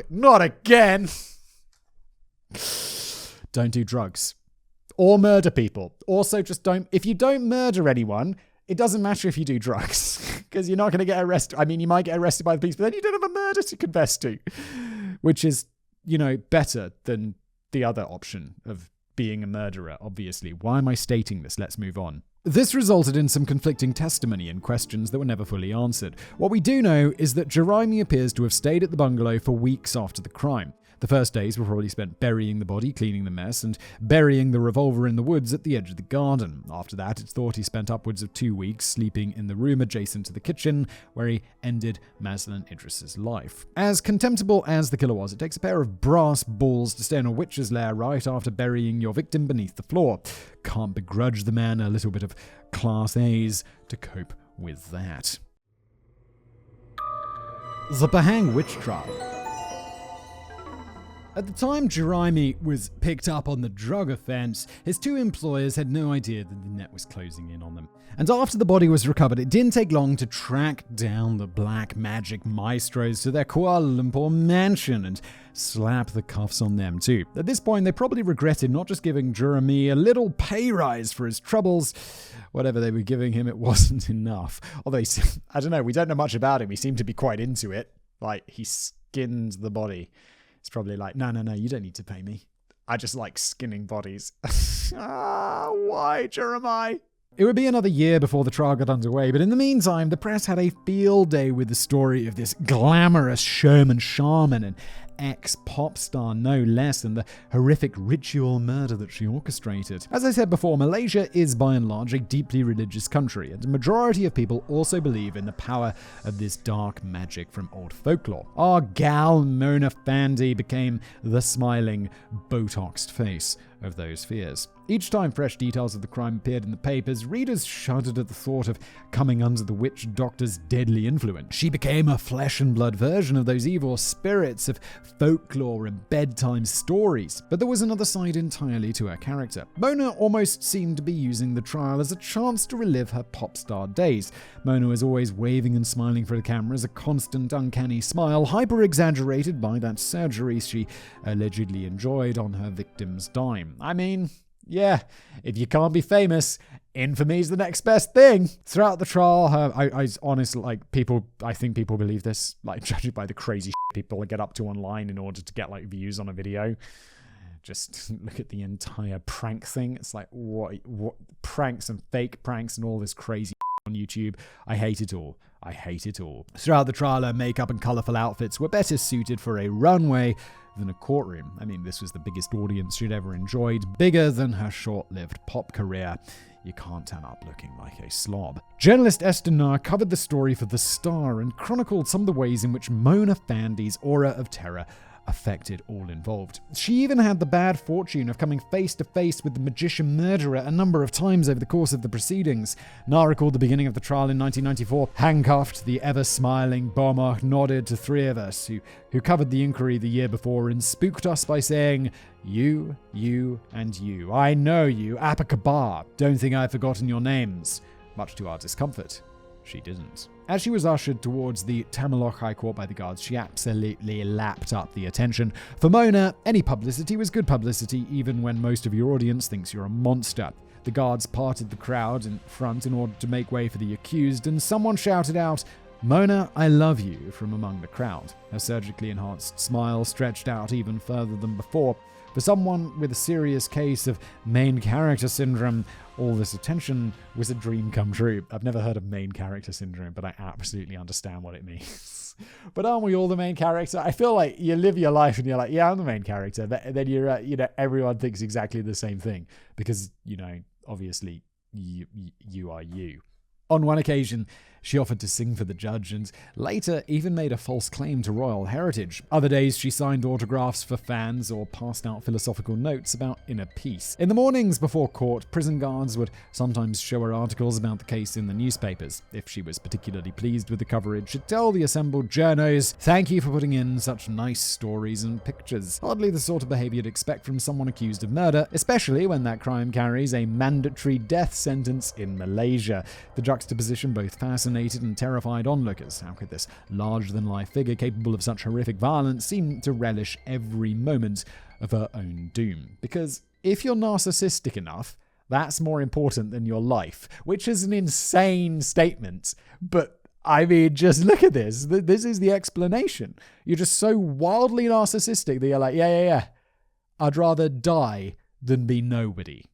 not again. Don't do drugs. Or murder people. Also, just don't... If you don't murder anyone, it doesn't matter if you do drugs. Because you're not going to get arrested. I mean, you might get arrested by the police, but then you don't have a murder to confess to. Which is, better than the other option of being a murderer, obviously. Why am I stating this? Let's move on. This resulted in some conflicting testimony and questions that were never fully answered. What we do know is that Juraimi appears to have stayed at the bungalow for weeks after the crime. The first days were probably spent burying the body, cleaning the mess, and burying the revolver in the woods at the edge of the garden. After that, it's thought he spent upwards of 2 weeks sleeping in the room adjacent to the kitchen, where he ended Mazlan Idris's life. As contemptible as the killer was, it takes a pair of brass balls to stay in a witch's lair right after burying your victim beneath the floor. Can't begrudge the man a little bit of class A's to cope with that. The PAHANG witch trial. At the time Juraimi was picked up on the drug offense, his two employers had no idea that the net was closing in on them. And after the body was recovered, it didn't take long to track down the black magic maestros to their Kuala Lumpur mansion and slap the cuffs on them too. At this point, they probably regretted not just giving Juraimi a little pay rise for his troubles. Whatever they were giving him, it wasn't enough. Although, I don't know, we don't know much about him. He seemed to be quite into it. Like, he skinned the body. It's probably like, no, you don't need to pay me. I just like skinning bodies. Why, Juraimi? It would be another year before the trial got underway, but in the meantime, the press had a field day with the story of this glamorous Sherman shaman and ex-pop star, no less, than the horrific ritual murder that she orchestrated. As I said before, Malaysia is by and large a deeply religious country, and a majority of people also believe in the power of this dark magic from old folklore. Our gal Mona Fandey became the smiling, Botoxed face of those fears. Each time fresh details of the crime appeared in the papers, readers shuddered at the thought of coming under the witch doctor's deadly influence. She became a flesh and blood version of those evil spirits of folklore and bedtime stories. But there was another side entirely to her character. Mona almost seemed to be using the trial as a chance to relive her pop star days. Mona was always waving and smiling for the cameras, a constant uncanny smile, hyper-exaggerated by that surgery she allegedly enjoyed on her victim's dime. I mean, yeah, if you can't be famous, infamy's the next best thing. Throughout the trial, I honestly, I think people believe this, judging by the crazy people get up to online in order to get, views on a video. Just look at the entire prank thing. It's like, what pranks and fake pranks and all this crazy on YouTube. I hate it all. Throughout the trial, her makeup and colourful outfits were better suited for a runway than a courtroom. I mean, this was the biggest audience she'd ever enjoyed, bigger than her short-lived pop career. You can't turn up looking like a slob. Journalist Esther Ng covered the story for The Star and chronicled some of the ways in which Mona Fandey's aura of terror affected all involved. She even had the bad fortune of coming face to face with the magician murderer a number of times over the course of the proceedings. Ng recalled the beginning of the trial in 1994. Handcuffed, the ever-smiling bomoh nodded to three of us who covered the inquiry the year before and spooked us by saying, you, and you. I know you, Apakabar. Don't think I've forgotten your names. Much to our discomfort, she didn't. As she was ushered towards the Tamilok High Court by the guards, she absolutely lapped up the attention. For Mona, any publicity was good publicity, even when most of your audience thinks you're a monster. The guards parted the crowd in front in order to make way for the accused, and someone shouted out, "Mona, I love you," from among the crowd. Her surgically enhanced smile stretched out even further than before. For someone with a serious case of main character syndrome, all this attention was a dream come true. I've never heard of main character syndrome, but I absolutely understand what it means. But aren't we all the main character? I feel like you live your life and you're like, yeah, I'm the main character. But then everyone thinks exactly the same thing because, obviously you are you. On one occasion, she offered to sing for the judge and later even made a false claim to royal heritage. Other days, she signed autographs for fans or passed out philosophical notes about inner peace. In the mornings before court, prison guards would sometimes show her articles about the case in the newspapers. If she was particularly pleased with the coverage, she'd tell the assembled journos, "Thank you for putting in such nice stories and pictures." Hardly the sort of behavior you'd expect from someone accused of murder, especially when that crime carries a mandatory death sentence in Malaysia. The juxtaposition both fascinated and terrified onlookers. How could this larger-than-life figure capable of such horrific violence seem to relish every moment of her own doom? Because if you're narcissistic enough, that's more important than your life, which is an insane statement. But I mean, just look at this. This is the explanation. You're just so wildly narcissistic that you're like, yeah. I'd rather die than be nobody.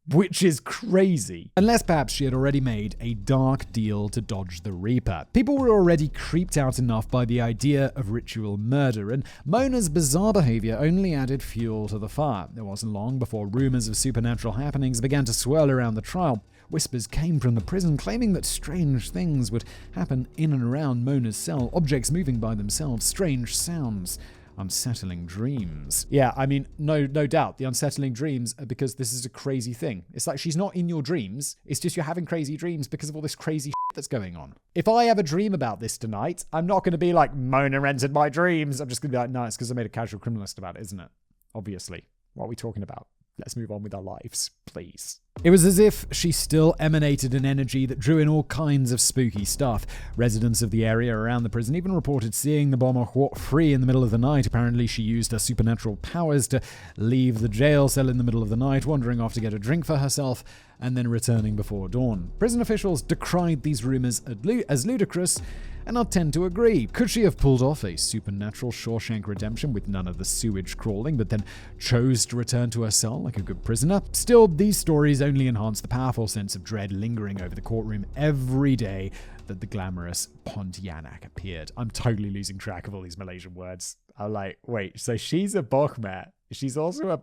Which is crazy. Unless perhaps she had already made a dark deal to dodge the Reaper. People were already creeped out enough by the idea of ritual murder, and Mona's bizarre behavior only added fuel to the fire. It wasn't long before rumors of supernatural happenings began to swirl around the trial. Whispers came from the prison claiming that strange things would happen in and around Mona's cell, objects moving by themselves, strange sounds. Unsettling dreams. Yeah, I mean, no doubt. The unsettling dreams are because this is a crazy thing. It's like she's not in your dreams. It's just you're having crazy dreams because of all this crazy shit that's going on. If I have a dream about this tonight, I'm not going to be like, Mona entered my dreams. I'm just going to be like, no, it's because I made a casual criminalist about it, isn't it? Obviously. What are we talking about? Let's move on with our lives, please. It was as if she still emanated an energy that drew in all kinds of spooky stuff. Residents of the area around the prison even reported seeing the bomoh walk free in the middle of the night. Apparently, she used her supernatural powers to leave the jail cell in the middle of the night, wandering off to get a drink for herself, and then returning before dawn. Prison officials decried these rumors as ludicrous, and I'd tend to agree. Could she have pulled off a supernatural Shawshank Redemption with none of the sewage crawling, but then chose to return to her cell like a good prisoner? Still, these stories only enhance the powerful sense of dread lingering over the courtroom every day that the glamorous Pontianak appeared. I'm totally losing track of all these Malaysian words. I'm like, wait, so she's a bomoh. She's also a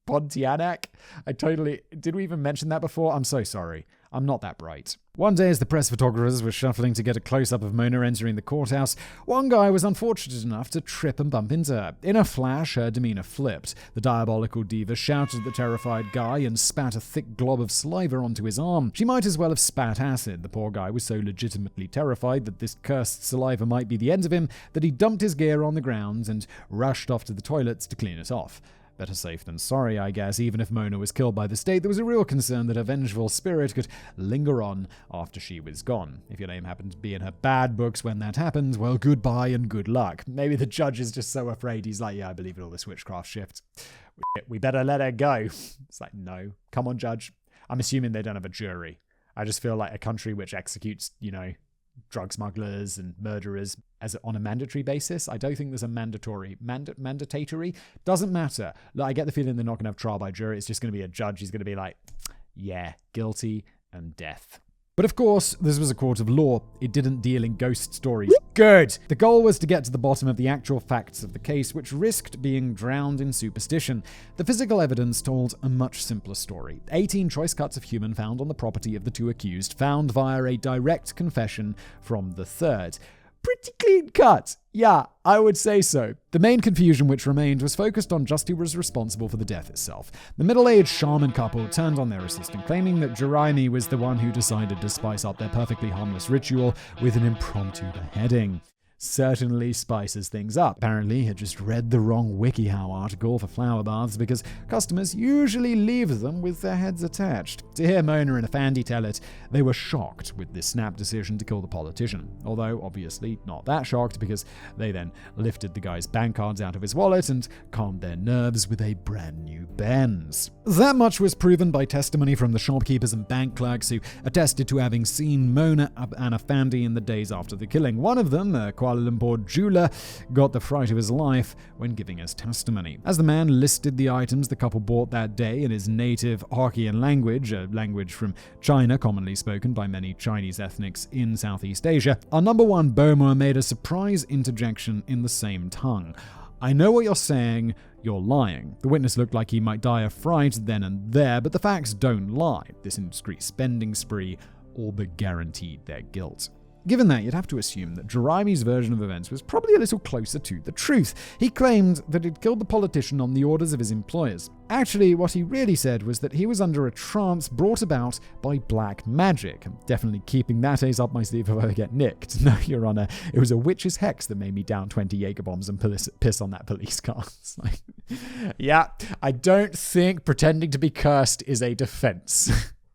Pontianak? Did we even mention that before? I'm so sorry. I'm not that bright. One day, as the press photographers were shuffling to get a close-up of Mona entering the courthouse, one guy was unfortunate enough to trip and bump into her. In a flash, her demeanor flipped. The diabolical diva shouted at the terrified guy and spat a thick glob of saliva onto his arm. She might as well have spat acid. The poor guy was so legitimately terrified that this cursed saliva might be the end of him that he dumped his gear on the ground and rushed off to the toilets to clean it off. Better safe than sorry, I guess. Even if Mona was killed by the state, there was a real concern that her vengeful spirit could linger on after she was gone. If your name happened to be in her bad books when that happened, well, goodbye and good luck. Maybe the judge is just so afraid he's like, yeah, I believe in all this witchcraft shit. We better let her go. It's like, no. Come on, judge. I'm assuming they don't have a jury. I just feel like a country which executes, drug smugglers and murderers on a mandatory basis. I don't think there's a mandatory. Doesn't matter. I get the feeling they're not going to have trial by jury. It's just going to be a judge. He's going to be like, yeah, guilty and death. But of course, this was a court of law. It didn't deal in ghost stories. Good! The goal was to get to the bottom of the actual facts of the case, which risked being drowned in superstition. The physical evidence told a much simpler story. 18 choice cuts of human found on the property of the two accused, found via a direct confession from the third. Pretty clean cut. Yeah, I would say so. The main confusion which remained was focused on just who was responsible for the death itself. The middle-aged shaman couple turned on their assistant, claiming that Juraimi was the one who decided to spice up their perfectly harmless ritual with an impromptu beheading. Certainly spices things up. Apparently, he had just read the wrong WikiHow article for flower baths because customers usually leave them with their heads attached. To hear Mona and Affandi tell it, they were shocked with this snap decision to kill the politician. Although, obviously, not that shocked because they then lifted the guy's bank cards out of his wallet and calmed their nerves with a brand new Benz. That much was proven by testimony from the shopkeepers and bank clerks who attested to having seen Mona and Affandi in the days after the killing. One of them, a quiet Kuala Lumpur jeweler got the fright of his life when giving his testimony. As the man listed the items the couple bought that day in his native Hokkien language, a language from China commonly spoken by many Chinese ethnics in Southeast Asia, our number one bomoh made a surprise interjection in the same tongue. I know what you're saying, you're lying. The witness looked like he might die of fright then and there, but the facts don't lie. This indiscreet spending spree all but guaranteed their guilt. Given that, you'd have to assume that Juraimi's version of events was probably a little closer to the truth. He claimed that he'd killed the politician on the orders of his employers. Actually, what he really said was that he was under a trance brought about by black magic. I'm definitely keeping that ace up my sleeve if I ever get nicked. No, Your Honor, it was a witch's hex that made me down 20 Jaeger bombs and piss on that police car. It's like, yeah, I don't think pretending to be cursed is a defense.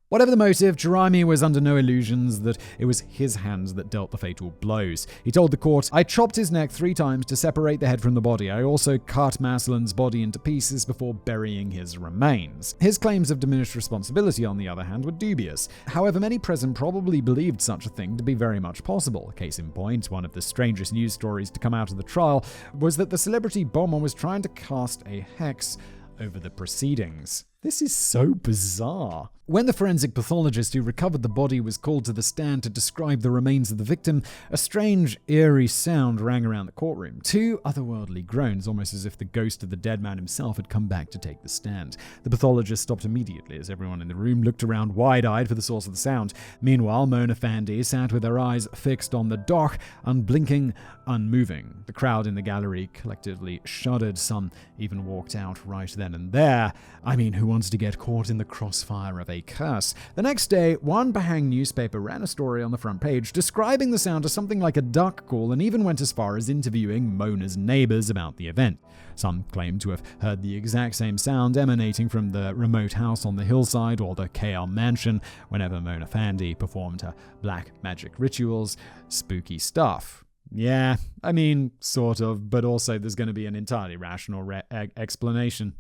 Whatever the motive, Juraimi was under no illusions that it was his hands that dealt the fatal blows. He told the court, I chopped his neck 3 times to separate the head from the body. I also cut Mazlan's body into pieces before burying his remains. His claims of diminished responsibility, on the other hand, were dubious. However, many present probably believed such a thing to be very much possible. Case in point, one of the strangest news stories to come out of the trial was that the celebrity bomber was trying to cast a hex over the proceedings. This is so bizarre. When the forensic pathologist who recovered the body was called to the stand to describe the remains of the victim, a strange, eerie sound rang around the courtroom. 2 otherworldly groans, almost as if the ghost of the dead man himself had come back to take the stand. The pathologist stopped immediately as everyone in the room looked around wide-eyed for the source of the sound. Meanwhile, Mona Affandi sat with her eyes fixed on the dock, unblinking, unmoving. The crowd in the gallery collectively shuddered. Some even walked out right then and there. I mean, who wants to get caught in the crossfire of a curse? The next day, one PAHANG newspaper ran a story on the front page describing the sound as something like a duck call and even went as far as interviewing Mona's neighbors about the event. Some claimed to have heard the exact same sound emanating from the remote house on the hillside or the KL mansion whenever Mona Affandi performed her black magic rituals. Spooky stuff. Yeah, I mean, sort of, but also there's going to be an entirely rational explanation.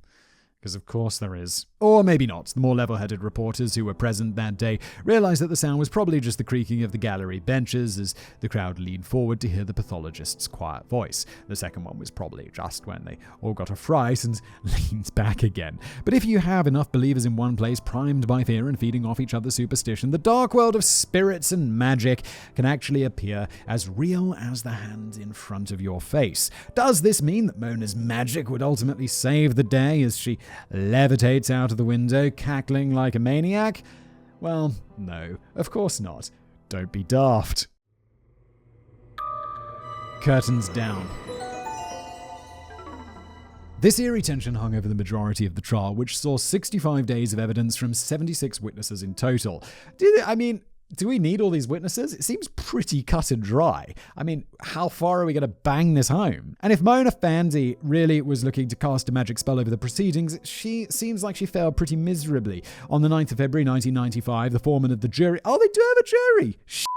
Because of course there is. Or maybe not. The more level-headed reporters who were present that day realized that the sound was probably just the creaking of the gallery benches as the crowd leaned forward to hear the pathologist's quiet voice. The second one was probably just when they all got a fright and leaned back again. But if you have enough believers in one place primed by fear and feeding off each other's superstition, the dark world of spirits and magic can actually appear as real as the hand in front of your face. Does this mean that Mona's magic would ultimately save the day as she levitates out of the window, cackling like a maniac? Well, no, of course not. Don't be daft. Curtains down. This eerie tension hung over the majority of the trial, which saw 65 days of evidence from 76 witnesses in total. Do we need all these witnesses? It seems pretty cut and dry. I mean, how far are we going to bang this home? And if Mona Affandi really was looking to cast a magic spell over the proceedings, she seems like she failed pretty miserably. On the 9th of February 1995, the foreman of the jury... Oh, they do have a jury! Shit!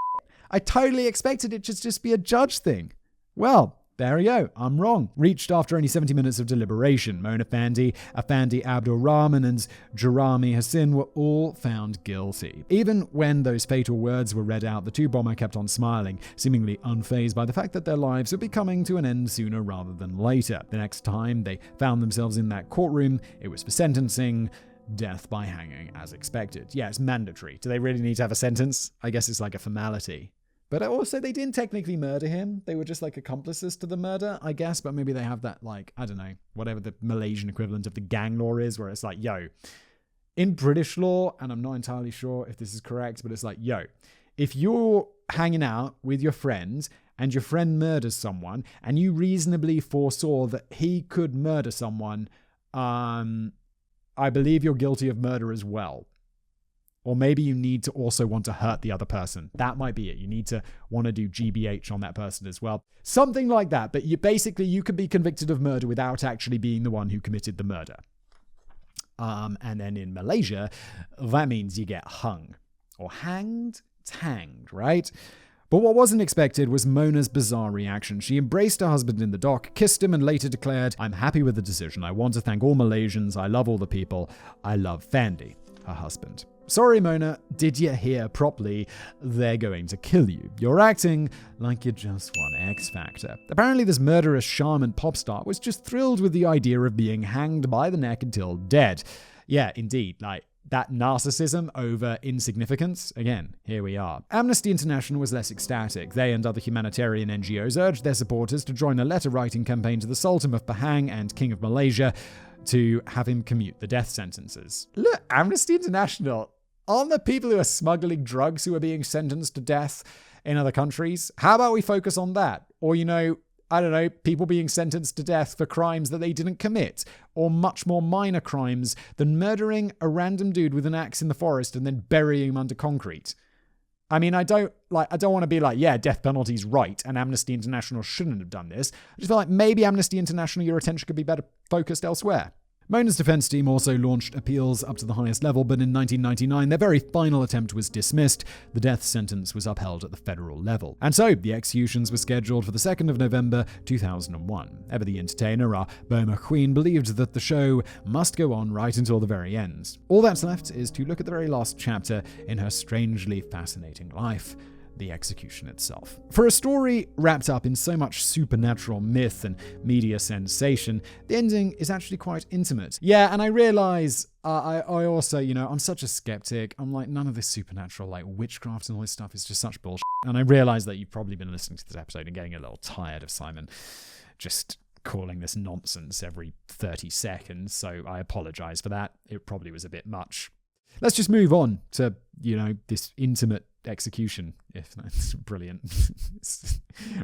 I totally expected it to just be a judge thing. Well... there we go. I'm wrong. Reached after only 70 minutes of deliberation. Mona Fandey, Affandi Abdul, Rahman, and Juraimi Hussin were all found guilty. Even when those fatal words were read out, the 2 bomber kept on smiling, seemingly unfazed by the fact that their lives would be coming to an end sooner rather than later. The next time they found themselves in that courtroom, it was for sentencing. Death by hanging, as expected. Yeah, it's mandatory. Do they really need to have a sentence? I guess it's like a formality. But also, they didn't technically murder him. They were just like accomplices to the murder, I guess. But maybe they have that, like, I don't know, whatever the Malaysian equivalent of the gang law is, where it's like, yo, in British law, and I'm not entirely sure if this is correct, but it's like, yo, if you're hanging out with your friends and your friend murders someone and you reasonably foresaw that he could murder someone, I believe you're guilty of murder as well. Or maybe you need to also want to hurt the other person. That might be it. You need to want to do GBH on that person as well. Something like that. But you could be convicted of murder without actually being the one who committed the murder. And then in Malaysia, that means you get hung. Or hanged? It's hanged, right? But what wasn't expected was Mona's bizarre reaction. She embraced her husband in the dock, kissed him, and later declared, "I'm happy with the decision. I want to thank all Malaysians. I love all the people. I love Fandey," her husband. Sorry, Mona, did you hear properly? They're going to kill you. You're acting like you just won X Factor. Apparently this murderous shaman pop star was just thrilled with the idea of being hanged by the neck until dead. Yeah, indeed, like, that narcissism over insignificance? Again, here we are. Amnesty International was less ecstatic. They and other humanitarian NGOs urged their supporters to join a letter-writing campaign to the Sultan of Pahang and King of Malaysia to have him commute the death sentences. Look, Amnesty International, aren't the people who are smuggling drugs who are being sentenced to death in other countries? How about we focus on that? Or, I don't know, people being sentenced to death for crimes that they didn't commit, or much more minor crimes than murdering a random dude with an axe in the forest and then burying him under concrete. I mean, I don't want to be like, yeah, death penalty's right, and Amnesty International shouldn't have done this. I just feel like maybe Amnesty International, your attention could be better focused elsewhere. Mona's defense team also launched appeals up to the highest level, but in 1999, their very final attempt was dismissed. The death sentence was upheld at the federal level. And so, the executions were scheduled for the 2nd of November, 2001. Ever the entertainer, our bomoh queen, believed that the show must go on right until the very end. All that's left is to look at the very last chapter in her strangely fascinating life. The execution itself. For a story wrapped up in so much supernatural myth and media sensation, the ending is actually quite intimate. Yeah, and I realize I also, I'm such a skeptic. I'm like, none of this supernatural, like witchcraft and all this stuff is just such bullshit. And I realize that you've probably been listening to this episode and getting a little tired of Simon just calling this nonsense every 30 seconds. So I apologize for that. It probably was a bit much. Let's just move on to, this intimate execution, if that's brilliant.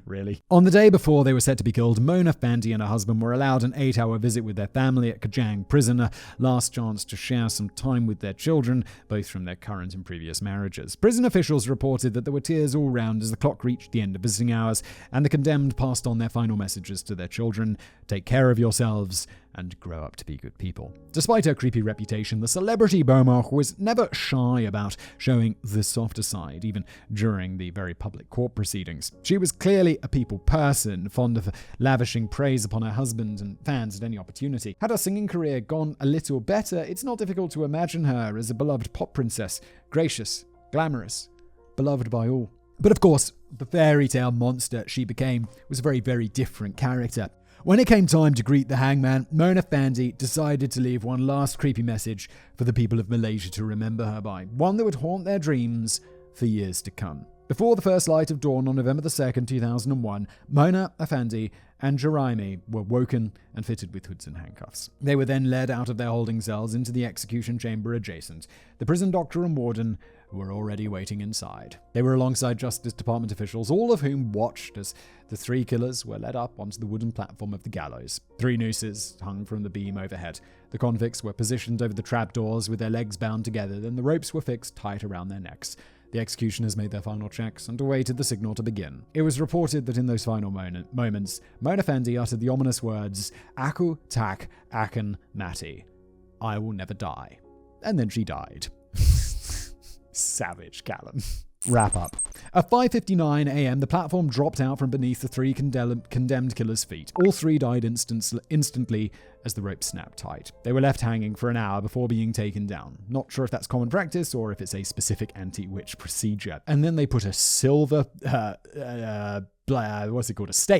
Really. On the day before they were set to be killed, Mona, Fandey and her husband were allowed an 8-hour visit with their family at Kajang prison, a last chance to share some time with their children, both from their current and previous marriages. Prison officials reported that there were tears all round as the clock reached the end of visiting hours, and the condemned passed on their final messages to their children: take care of yourselves and grow up to be good people. Despite her creepy reputation, the celebrity bomoh was never shy about showing the softer side, even during the very public court proceedings. She was clearly a people person, fond of lavishing praise upon her husband and fans at any opportunity. Had her singing career gone a little better, it's not difficult to imagine her as a beloved pop princess, gracious, glamorous, beloved by all. But of course, the fairy tale monster she became was a very, very different character. When it came time to greet the hangman, Mona Fandey decided to leave one last creepy message for the people of Malaysia to remember her by, one that would haunt their dreams for years to come. Before the first light of dawn on November 2nd, 2001, Mona, Affandi, and Juraimi were woken and fitted with hoods and handcuffs. They were then led out of their holding cells into the execution chamber adjacent. The prison doctor and warden were already waiting inside. They were alongside Justice Department officials, all of whom watched as the 3 killers were led up onto the wooden platform of the gallows. 3 nooses hung from the beam overhead. The convicts were positioned over the trapdoors with their legs bound together, then the ropes were fixed tight around their necks. The executioners made their final checks and awaited the signal to begin. It was reported that in those final moments, Mona Fandey uttered the ominous words, "Aku tak akan mati." I will never die. And then she died. Savage, Callum. Wrap up. At 5:59 a.m., the platform dropped out from beneath the 3 condemned killers' feet. All 3 died instantly as the rope snapped tight. They were left hanging for an hour before being taken down. Not sure if that's common practice or if it's a specific anti-witch procedure. And then they put a silver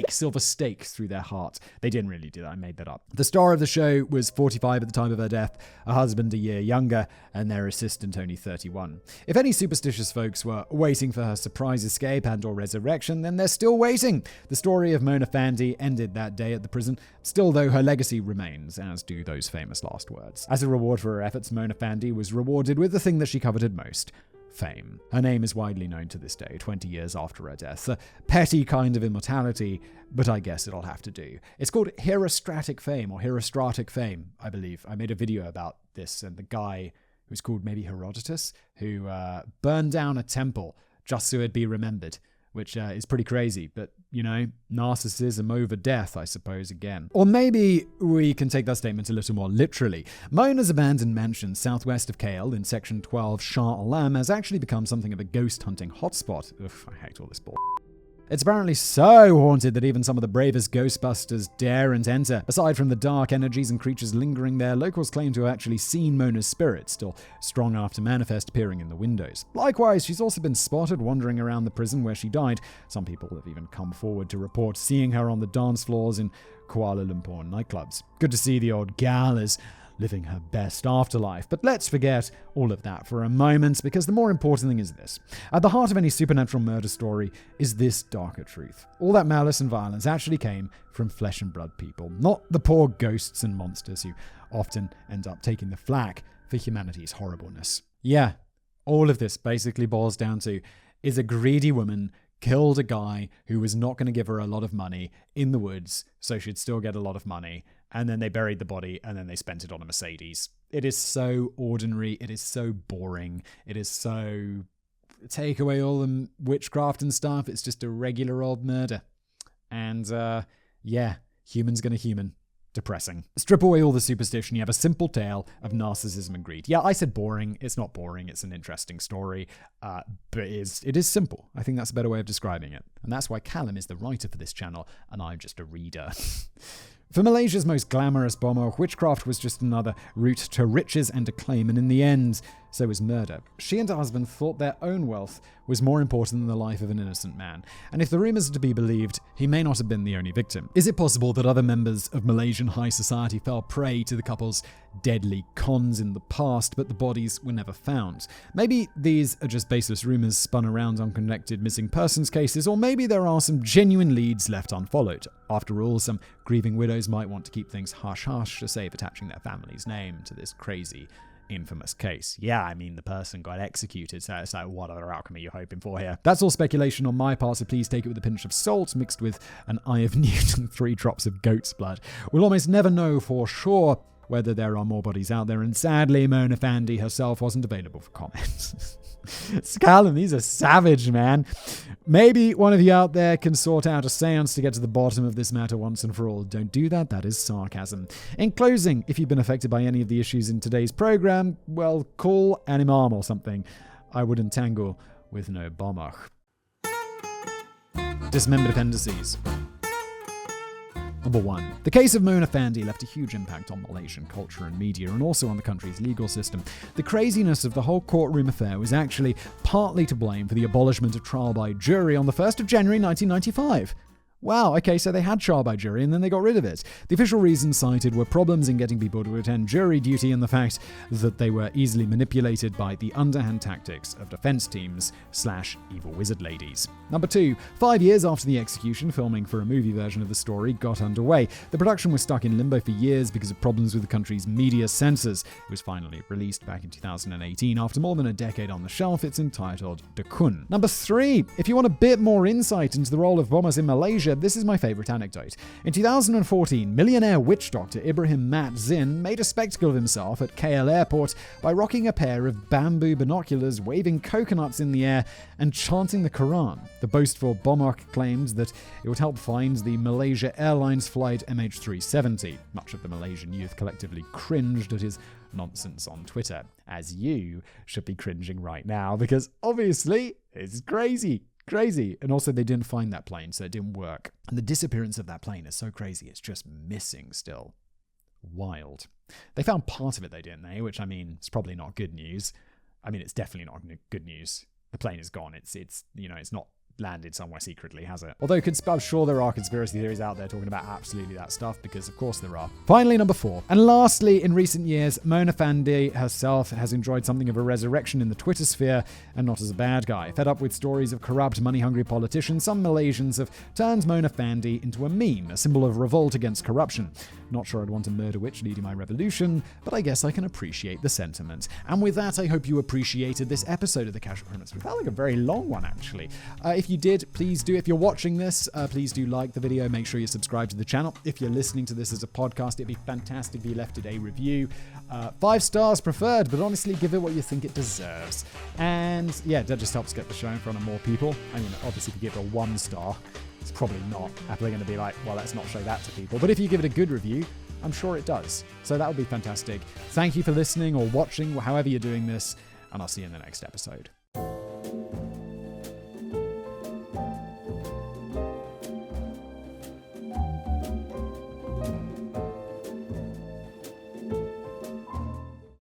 silver stake through their heart. They didn't really do that. I made that up. The star of the show was 45 at the time of her death, her husband a year younger, and their assistant only 31. If any superstitious folks were waiting for her surprise escape and or resurrection, then they're still waiting. The story of Mona Fandey ended that day at the prison. Still, though, her legacy remains, as do those famous last words. As a reward for her efforts, Mona Fandey was rewarded with the thing that she coveted most: fame. Her name is widely known to this day, 20 years after her death. A petty kind of immortality, but I guess it'll have to do. It's called herostratic fame, or herostratic fame, I believe. I made a video about this, and the guy who's called maybe Herodotus, who burned down a temple just so it'd be remembered, which is pretty crazy. But, narcissism over death, I suppose, again. Or maybe we can take that statement a little more literally. Mona's abandoned mansion southwest of KL in Section 12 Shah Alam has actually become something of a ghost hunting hotspot. Ugh, I hate all this bull. It's apparently so haunted that even some of the bravest Ghostbusters daren't enter. Aside from the dark energies and creatures lingering there, locals claim to have actually seen Mona's spirit, still strong enough to manifest, appearing in the windows. Likewise, she's also been spotted wandering around the prison where she died. Some people have even come forward to report seeing her on the dance floors in Kuala Lumpur nightclubs. Good to see the old gal is living her best afterlife. But let's forget all of that for a moment, because the more important thing is this. At the heart of any supernatural murder story is this darker truth. All that malice and violence actually came from flesh and blood people, not the poor ghosts and monsters who often end up taking the flak for humanity's horribleness. Yeah, all of this basically boils down to, is a greedy woman killed a guy who was not going to give her a lot of money in the woods, so she'd still get a lot of money, and then they buried the body, and then they spent it on a Mercedes. It is so ordinary. It is so boring. It is so... Take away all the witchcraft and stuff. It's just a regular old murder. And, human's gonna human. Depressing. Strip away all the superstition. You have a simple tale of narcissism and greed. Yeah, I said boring. It's not boring. It's an interesting story. But it is simple. I think that's a better way of describing it. And that's why Callum is the writer for this channel, and I'm just a reader. For Malaysia's most glamorous bomoh, witchcraft was just another route to riches and acclaim, and in the end, so was murder. She and her husband thought their own wealth was more important than the life of an innocent man, and if the rumors are to be believed, he may not have been the only victim. Is it possible that other members of Malaysian high society fell prey to the couple's deadly cons in the past, but the bodies were never found? Maybe these are just baseless rumors spun around unconnected missing persons cases, or maybe there are some genuine leads left unfollowed. After all, some grieving widows might want to keep things hush-hush to save attaching their family's name to this crazy, infamous case. Yeah, I mean, the person got executed, so it's like, what other outcome are you hoping for here? That's all speculation on my part, so please take it with a pinch of salt mixed with an eye of newt and 3 drops of goat's blood. We'll almost never know for sure whether there are more bodies out there, and sadly, Mona Affandi herself wasn't available for comment. Callum, these are savage, man. Maybe one of you out there can sort out a seance to get to the bottom of this matter once and for all. Don't do that. That is sarcasm. In closing, if you've been affected by any of the issues in today's program, well, call an imam or something. I wouldn't tangle with no bomoh. Dismembered Appendices. Number 1. The case of Mona Affandi left a huge impact on Malaysian culture and media, and also on the country's legal system. The craziness of the whole courtroom affair was actually partly to blame for the abolishment of trial by jury on the 1st of January 1995. Wow, okay, so they had trial by jury and then they got rid of it. The official reasons cited were problems in getting people to attend jury duty and the fact that they were easily manipulated by the underhand tactics of defense teams / evil wizard ladies. Number 2, 5 years after the execution, filming for a movie version of the story got underway. The production was stuck in limbo for years because of problems with the country's media censors. It was finally released back in 2018. After more than a decade on the shelf, it's entitled DUKUN. Number 3, if you want a bit more insight into the role of bombers in Malaysia, this is my favorite anecdote. In 2014, millionaire witch doctor Ibrahim Mazlan made a spectacle of himself at KL Airport by rocking a pair of bamboo binoculars, waving coconuts in the air, and chanting the Quran. The boastful bomoh claimed that it would help find the Malaysia Airlines flight MH370. Much of the Malaysian youth collectively cringed at his nonsense on Twitter, as you should be cringing right now, because obviously it's crazy. And also they didn't find that plane, so it didn't work. And the disappearance of that plane is so crazy, it's just missing still. Wild. They found part of it though, didn't they? Which, I mean, it's probably not good news. I mean, it's definitely not good news. The plane is gone. It's not landed somewhere secretly, has it? Although I'm sure there are conspiracy theories out there talking about absolutely that stuff, because of course there are. Finally, number 4. And lastly, in recent years, Mona Affandi herself has enjoyed something of a resurrection in the Twitter sphere, and not as a bad guy. Fed up with stories of corrupt, money-hungry politicians, some Malaysians have turned Mona Affandi into a meme, a symbol of revolt against corruption. Not sure I'd want a murder witch leading my revolution, but I guess I can appreciate the sentiment. And with that, I hope you appreciated this episode of the Casual Criminalist. We felt like a very long one, actually. If you did, please do. If you're watching this, please do like the video. Make sure you subscribe to the channel. If you're listening to this as a podcast, it'd be fantastic if you left it a review. 5 stars preferred, but honestly, give it what you think it deserves. And yeah, that just helps get the show in front of more people. I mean, obviously, if you give it a 1 star, it's probably not. Apple are going to be like, well, let's not show that to people. But if you give it a good review, I'm sure it does. So that would be fantastic. Thank you for listening or watching, however you're doing this, and I'll see you in the next episode.